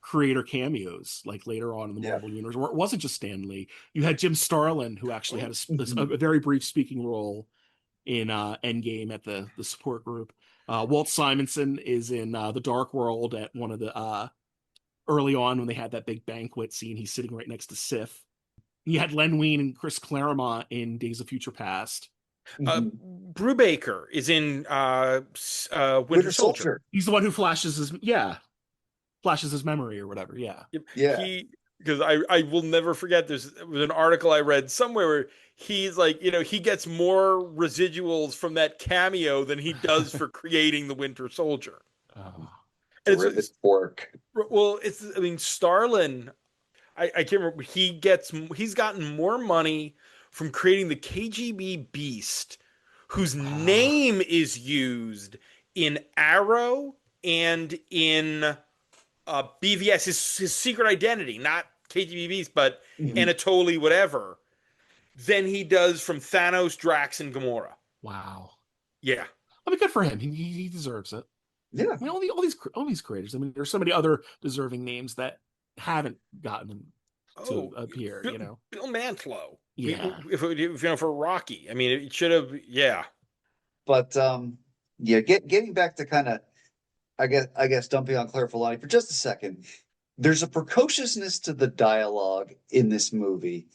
creator cameos like later on in the Yeah. Marvel universe, where it wasn't just Stan Lee. You had Jim Starlin, who actually had Mhm. a very brief speaking role in Endgame at the support group. Walt Simonson is in the Dark World at one of the early on when they had that big banquet scene. He's sitting right next to Sif. You had Len Wein and Chris Claremont in Days of Future Past. Mhm. Brubaker is in Winter Winter Soldier. Soldier. He's the one who flashes his memory or whatever. Yeah. Yep. Yeah. Because I will never forget, there was an article I read somewhere where he's like, he gets more residuals from that cameo than he does for creating the Winter Soldier. Oh. And Terrific work. I mean, Starlin, I can't remember, he's gotten more money from creating the KGB Beast, whose name is used in Arrow and in BVS, his secret identity, not KGB Beast, but Mhm. Anatoly, whatever, than he does from Thanos, Drax, and Gamora. Wow. Yeah. I mean, good for him. He deserves it. Yeah. I mean, all these creators. I mean, there's so many other deserving names that haven't gotten to Oh, appear. Bill Mantlo. Yeah. If for Rocky, I mean, it should have. Yeah. But yeah, getting back to kind of I guess dumping on Claire Filani for just a second. There's a precociousness to the dialogue in this movie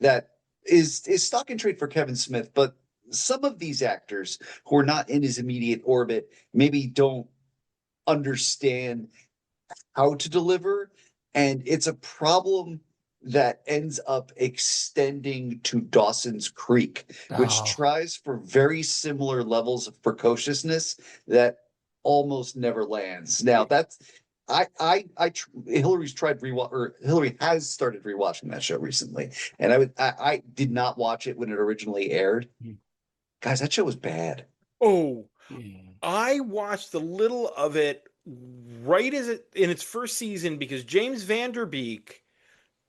that is stock and trade for Kevin Smith, but some of these actors who are not in his immediate orbit maybe don't understand how to deliver, and it's a problem that ends up extending to Dawson's Creek, which Oh, tries for very similar levels of precociousness that almost never lands. Now that's Hillary's tried rewatch or Hillary has started rewatching that show recently, and I did not watch it when it originally aired. Guys, that show was bad. Oh, yeah. I watched a little of it right as it in its first season because James Vanderbeek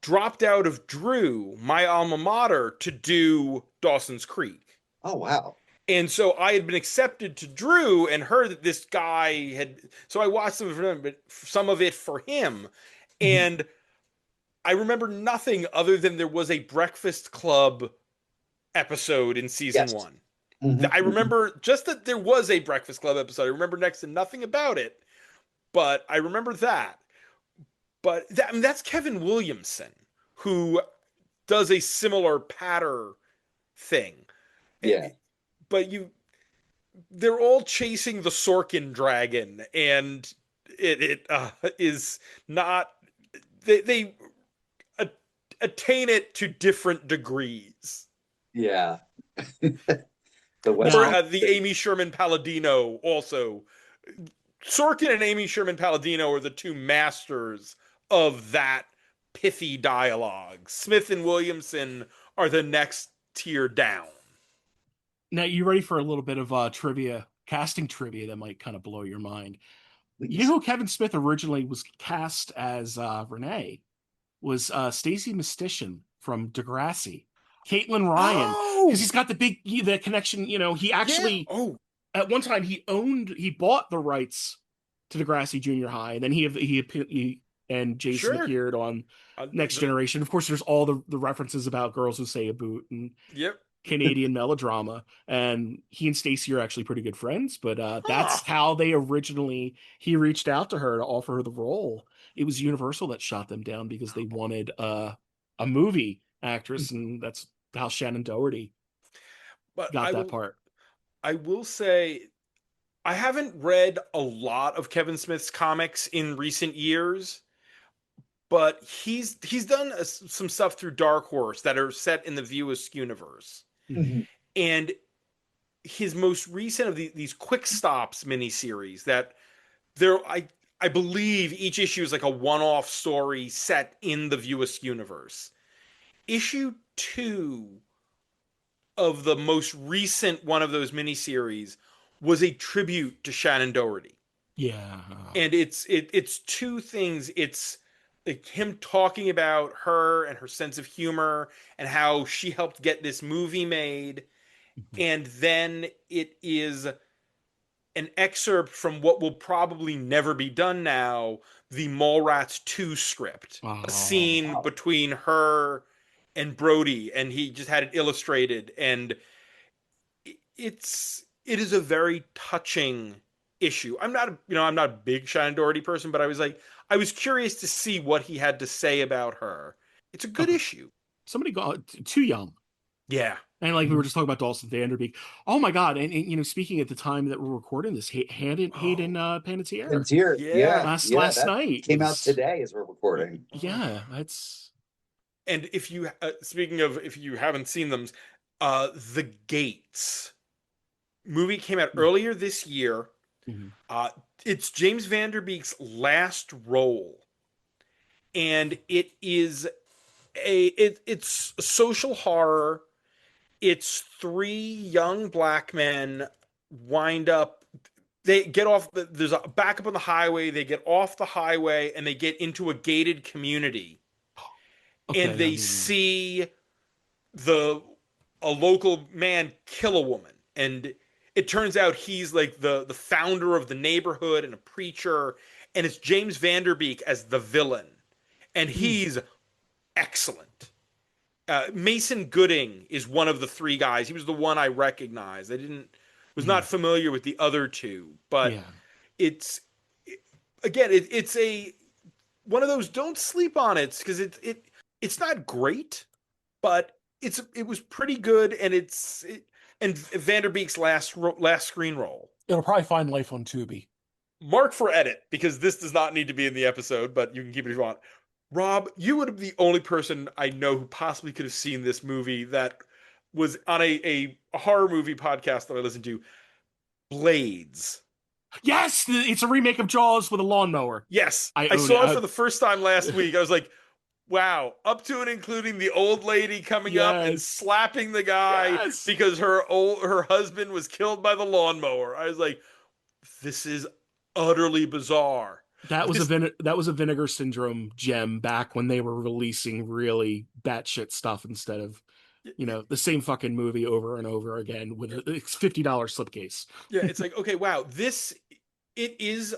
dropped out of Drew, my alma mater, to do Dawson's Creek. Oh wow. And so I had been accepted to Drew and heard that this guy had. So I watched some of it for him, and I remember nothing other than there was a Breakfast Club episode in season Yes. one. Mhm, I mhm. remember just that there was a Breakfast Club episode. I remember next to nothing about it, but I remember that. But I mean, that's Kevin Williamson, who does a similar patter thing. Yeah. But they're all chasing the Sorkin dragon, and it is not. They attain it to different degrees. Yeah. The West Or Now, the Amy Sherman Palladino also. Sorkin and Amy Sherman Palladino are the two masters of that pithy dialogue. Smith and Williamson are the next tier down. now you ready for a little bit of casting trivia that might kind of blow your mind. You please. know who Kevin Smith originally was cast as Renee was Stacey Mistician from Degrassi. Caitlin Ryan, because Oh, he's got the connection. He yeah. actually Oh, at one time he bought the rights to Degrassi Junior High, and then he and Jason sure. appeared on Next Generation. Of course, there's all the references about girls who say a boot and Yep. Canadian melodrama, and he and Stacey are actually pretty good friends. But Huh. that's how he reached out to her to offer her the role. It was Universal that shot them down because they wanted a movie actress, and that's how Shannon Doherty But got that part. I will say I haven't read a lot of Kevin Smith's comics in recent years, but he's done some stuff through Dark Horse that are set in the View Askew universe. Mhm. Mhm. And his most recent of these quick stops miniseries that there I believe each issue is like a one-off story set in the View Askew universe. Issue 2 of the most recent one of those miniseries was a tribute to Shannon Doherty. Yeah. And it's two things. It's like him talking about her and her sense of humor and how she helped get this movie made. And then it is an excerpt from what will probably never be done now, the Mallrats 2 script. A Oh, scene between her and Brody, and he just had it illustrated. And it is a very touching issue. I'm not a big Shannon Doherty person, but I was curious to see what he had to say about her. It's a good oh, issue. somebody got too young. Yeah. And like we were just talking about Dawson Vanderbeek. Oh my God! And speaking at the time that we're recording this, Hayden Oh, Panettiere Frontier, yeah. yeah, yeah, last that night came out was today as we're recording. yeah. That's And if you speaking of if you haven't seen them, The Gates movie came out earlier this year. mhm. Uh, it's James Vanderbeek's last role, and it's a social horror. It's three young black men wind up. They get off. There's a backup on the highway. They get off the highway and they get into a gated community, and Okay. I they mean, see the a local man kill a woman, and it turns out he's like the founder of the neighborhood and a preacher, and it's James Vanderbeek as the villain, and he's excellent. Mason Gooding is one of the three guys. He was the one I recognized. I didn't was not familiar with the other two, but yeah. it's again it's a one of those don't sleep on it because it's not great, but it was pretty good, and and Vanderbeek's last screen role. It'll probably find life on Tubi. Mark for edit because this does not need to be in the episode, but you can keep it if you want. Rob, you would be the only person I know who possibly could have seen this movie that was on a horror movie podcast that I listened to. Blades. Yes, it's a remake of Jaws with a lawnmower. Yes, I I own saw it it. for the first time last week. I was like, wow, up to and including the old lady coming up and Yes. slapping the guy Yes. because her husband was killed by the lawnmower. I was like, this is utterly bizarre. This That was a Vinegar Syndrome gem back when they were releasing really batshit stuff instead of the same fucking movie over and over again with a $50 slipcase. yeah, it's like, okay, wow, it is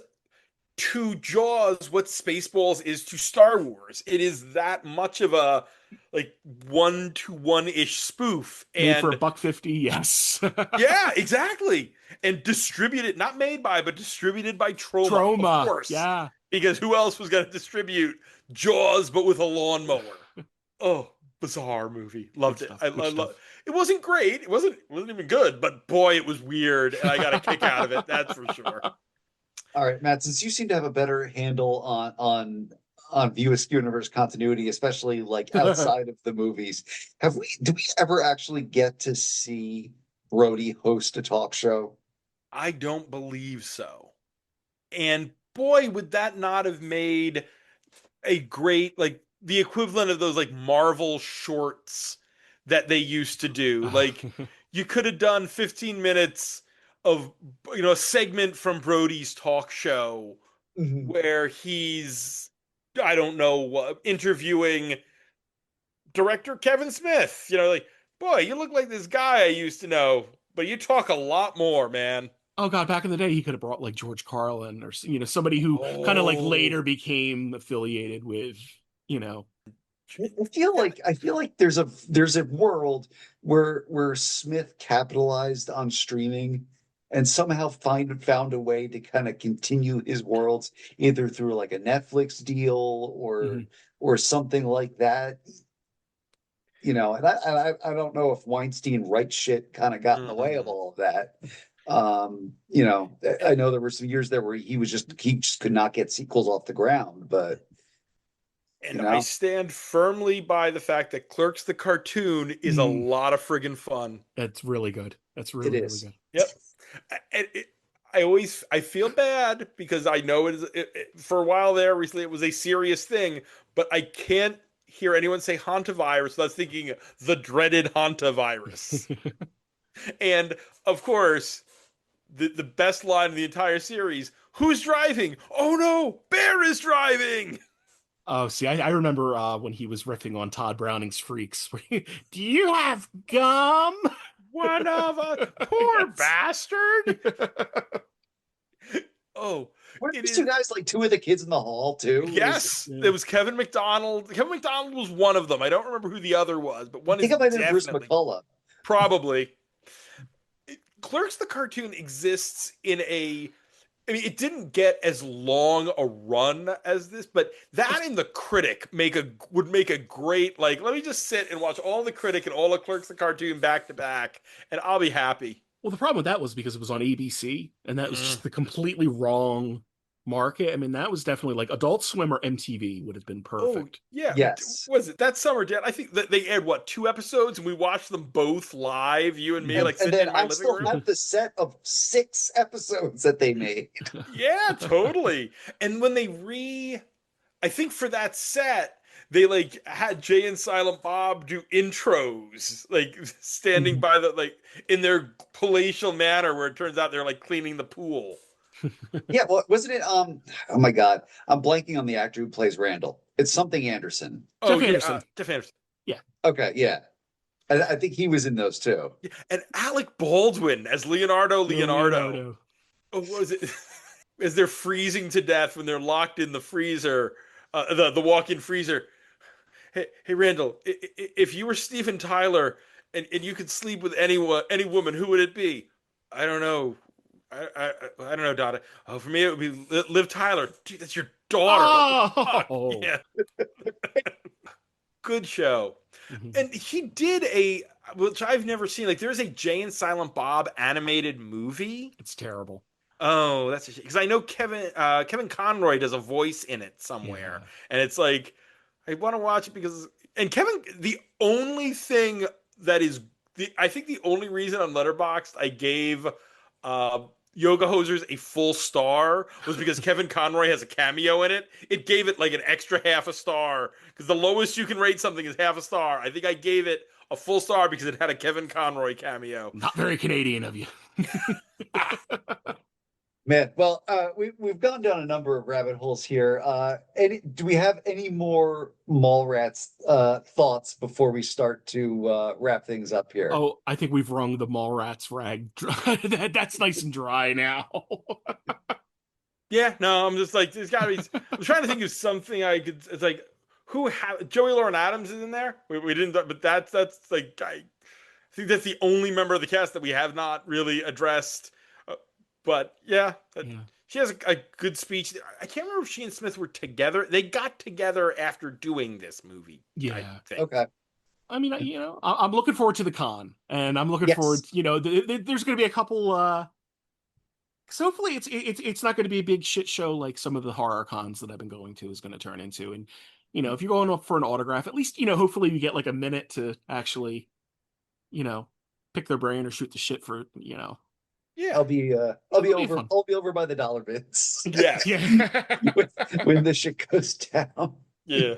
to Jaws what Spaceballs is to Star Wars. It is that much of a like 1-to-1 ish spoof. Made for a And $1.50, yes. yeah, exactly. And distributed, not made by, but distributed by Troma, of Trauma, course. yeah. Because who else was going to distribute Jaws but with a lawnmower? Oh, bizarre movie. Loved it. I love. It wasn't great. It wasn't even good, but boy, it was weird, and I got a kick out of it. That's for sure. All right, Matt, since you seem to have a better handle on View Askew Universe continuity, especially like outside of the movies, do we ever actually get to see Brody host a talk show? I don't believe so. And boy, would that not have made a great like the equivalent of those like Marvel shorts that they used to do. Like you could have done 15 minutes of a segment from Brody's talk show Mhm. where he's I don't know interviewing director Kevin Smith. Like, boy, you look like this guy I used to know, but you talk a lot more, man. Oh God, back in the day, he could have brought like George Carlin or somebody who kind of like later Oh, became affiliated with you know. I feel like there's a world where Smith capitalized on streaming and somehow found a way to kind of continue his worlds either through like a Netflix deal Mhm. or something like that. And I don't know if Weinstein right shit kind of got in the way of mm. all of that. I know there were some years there where he just could not get sequels off the ground, but you And I know, stand firmly by the fact that Clerks the cartoon is a Mm, lot of friggin' fun. that's really good. That's it really is. good. Yep. I feel bad because I know for a while there recently it was a serious thing, but I can't hear anyone say hantavirus without thinking the dreaded hantavirus. And of course, the best line in the entire series. Who's driving? Oh no, Bear is driving. Oh, see, I remember when he was riffing on Todd Browning's Freaks. Do you have gum? One of us, poor Yes. bastard. Oh, Were it these two is. guys like two of the kids in the hall too? Yes, Yeah. it was Kevin McDonald. Kevin McDonald was one of them. I don't remember who the other was, but I one think is it might have been Bruce definitely, McCullough. probably. Clerks the cartoon exists in a. I mean, it didn't get as long a run as this, but that and the Critic would make a great, like, let me just sit and watch all the Critic and all the Clerks the cartoon back to back, and I'll be happy. Well, the problem with that was because it was on ABC, and that was Mm. just the completely wrong market. I mean, that was definitely like Adult Swim or MTV would have been Oh perfect. yeah, Yes. was it that summer, Dad? I think that they aired what, 2 episodes, and we watched them both live. You and me, Mhm. like And sitting then in my I living still room. have the set of 6 episodes that they made. Yeah, totally. And when I think for that set, they like had Jay and Silent Bob do intros, like standing by the like in their palatial manner, where it turns out they're like cleaning the pool. Yeah, well, wasn't it? Oh my God, I'm blanking on the actor who plays Randall. It's something Anderson. Oh Jeff yeah, Anderson. Jeff Anderson. Yeah. Okay, yeah, I think he was in those too. Yeah, and Alec Baldwin as Leonardo Leonardo. Leonardo. Oh, what was it? As they're freezing to death when they're locked in the freezer, the walk-in freezer. Hey, Randall, if you were Steven Tyler and you could sleep with any woman, who would it be? I don't know. I don't know, Dada. Oh, for me, it would be Liv Tyler. Dude, that's your daughter. What the fuck? Oh. Yeah, good show. Mhm. And he did a, which I've never seen. Like, there's a Jay and Silent Bob animated movie. It's terrible. Oh, that's a shame. Because I know Kevin Conroy does a voice in it somewhere, Yeah. and it's like I want to watch it because the only thing that is I think the only reason on Letterboxd I gave uh, Yoga Hosers a full star was because Kevin Conroy has a cameo in it. It gave it like an extra half a star because the lowest you can rate something is half a star. I think I gave it a full star because it had a Kevin Conroy cameo. Not very Canadian of you. Man, well, we've gone down a number of rabbit holes here. Do we have any more Mallrats thoughts before we start to wrap things up here? Oh, I think we've wrung the Mallrats rag. That's nice and dry now. Yeah, no, I'm just like, there's gotta be. I'm trying to think of something I could. It's like, Joey Lauren Adams is in there. We didn't, but that's like, I think that's the only member of the cast that we have not really addressed. But yeah, Yeah. she has a good speech. I can't remember if she and Smith were together. They got together after doing this movie. Yeah. I think. Okay. I mean, I'm looking forward to the con, and I'm looking forward. Yes. There's going to be a couple. So hopefully, it's not going to be a big shit show like some of the horror cons that I've been going to is going to turn into. And if you're going up for an autograph, at least hopefully you get like a minute to actually, you know, pick their brain or shoot the shit for. Yeah. I'll be It'll be over. fun. I'll be over by the dollar bins. Yes. Yeah. when the shit goes down. Yeah.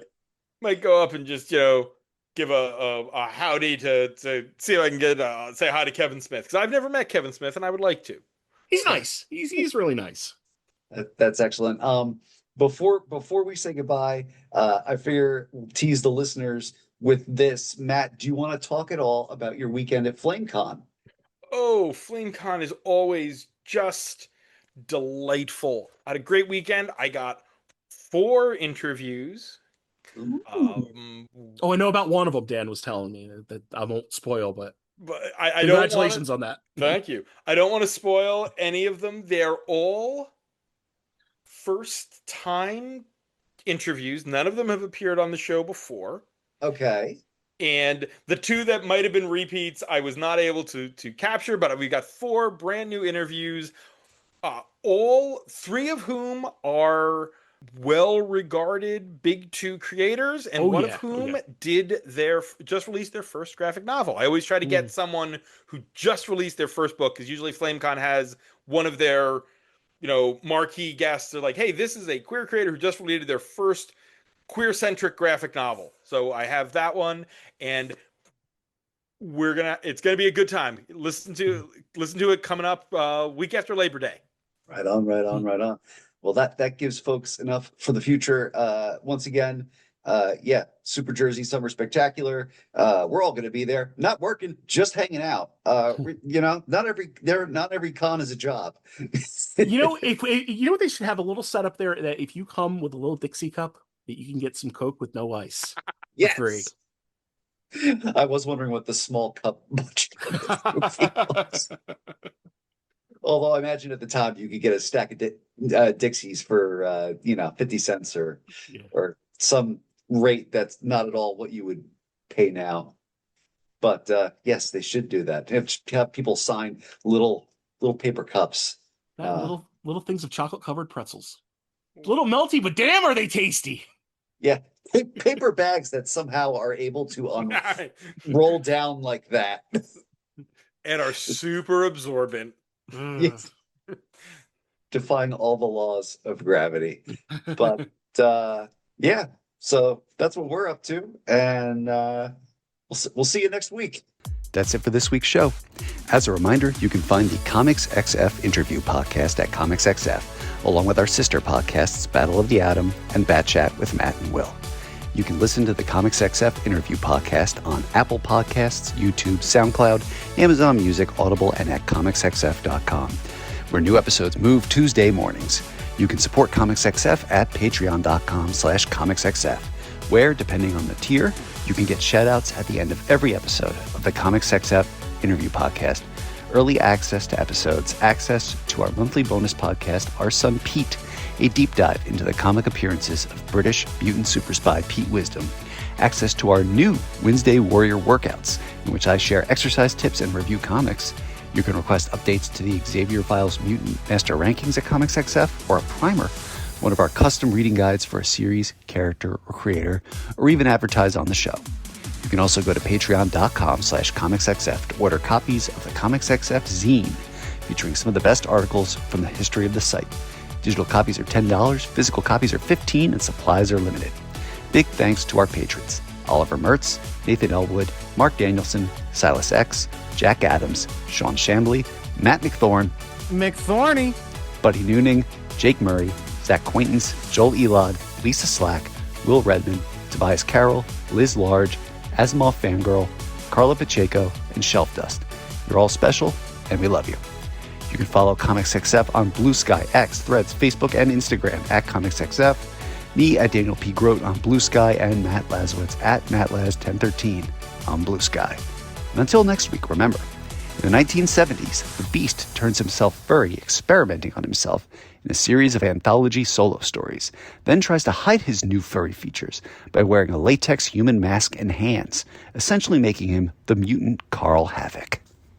Might go up and just give a howdy to see if I can get say hi to Kevin Smith because I've never met Kevin Smith and I would like to. He's nice. He's really nice. That's excellent. Before we say goodbye, I figure we'll tease the listeners with this. Matt, do you want to talk at all about your weekend at FlameCon? Oh, FlameCon is always just delightful. I had a great weekend. I got 4 interviews. Oh, I know about one of them. Dan was telling me that I won't spoil, but But I congratulations don't on that. thank you. I don't want to spoil any of them. They're all first time interviews. None of them have appeared on the show before. Okay. And the 2 that might have been repeats, I was not able to capture, but we got 4 brand new interviews, all 3 of whom are well-regarded Big 2 creators, and one of whom just released their first graphic novel. I always try to get someone who just released their first book, because usually FlameCon has one of their, marquee guests. They're like, hey, this is a queer creator who just released their first queer-centric graphic novel. So I have that one, and It's gonna be a good time. Listen to it coming up week after Labor Day. Right on, right on, right on. Well, that gives folks enough for the future. Once again, yeah, Super Jersey Summer Spectacular. We're all going to be there, not working, just hanging out. Not every con is a job. You know, you know what they should have a little setup there that if you come with a little Dixie cup, that you can get some Coke with no ice. Yes. Free. I was wondering what the small cup budget was. Although I imagine at the time you could get a stack of Dixies for 50 cents or some rate that's not at all what you would pay now. But yes, they should do that. Have people sign little paper cups. Little things of chocolate covered pretzels. A little melty, but damn, are they tasty? Yeah, paper bags that somehow are able to roll down like that and are super absorbent. Yes. Defying all the laws of gravity. But yeah, so that's what we're up to, and we'll see you next week. That's it for this week's show. As a reminder, you can find the Comics XF interview podcast at Comics XF, along with our sister podcasts Battle of the Atom and Bat Chat with Matt and Will. You can listen to the Comics XF interview podcast on Apple Podcasts, YouTube, SoundCloud, Amazon Music, Audible, and at comicsxf.com, where new episodes move Tuesday mornings. You can support Comics XF at patreon.com/comicsxf, where, depending on the tier, you can get shout-outs at the end of every episode of the Comics XF interview podcast, early access to episodes, access to our monthly bonus podcast, Our Son Pete, a deep dive into the comic appearances of British mutant super spy Pete Wisdom, access to our new Wednesday Warrior workouts, in which I share exercise tips and review comics. You can request updates to the Xavier Files Mutant Master Rankings at Comics XF, or a primer, one of our custom reading guides for a series, character, or creator, or even advertise on the show. You can also go to patreon.com/comicsxf to order copies of the Comics XF zine, featuring some of the best articles from the history of the site. Digital copies are $10, physical copies are $15, and supplies are limited. Big thanks to our patrons: Oliver Mertz, Nathan Elwood, Mark Danielson, Silas X, Jack Adams, Sean Shambly, Matt McThorny, Buddy Nooning, Jake Murray, Zach Quaintance, Joel Elod, Lisa Slack, Will Redmond, Tobias Carroll, Liz Large, Asimov Fangirl, Carla Pacheco, and Shelf Dust. You're all special, and we love you. You can follow Comics XF on Blue Sky, X, Threads, Facebook, and Instagram at Comics XF, me at Daniel P. Grote on Blue Sky, and Matt Lazowitz at MattLaz1013 on Blue Sky. And until next week, remember, in the 1970s, the Beast turns himself furry, experimenting on himself in a series of anthology solo stories, then tries to hide his new furry features by wearing a latex human mask and hands, essentially making him the mutant Carl Havoc.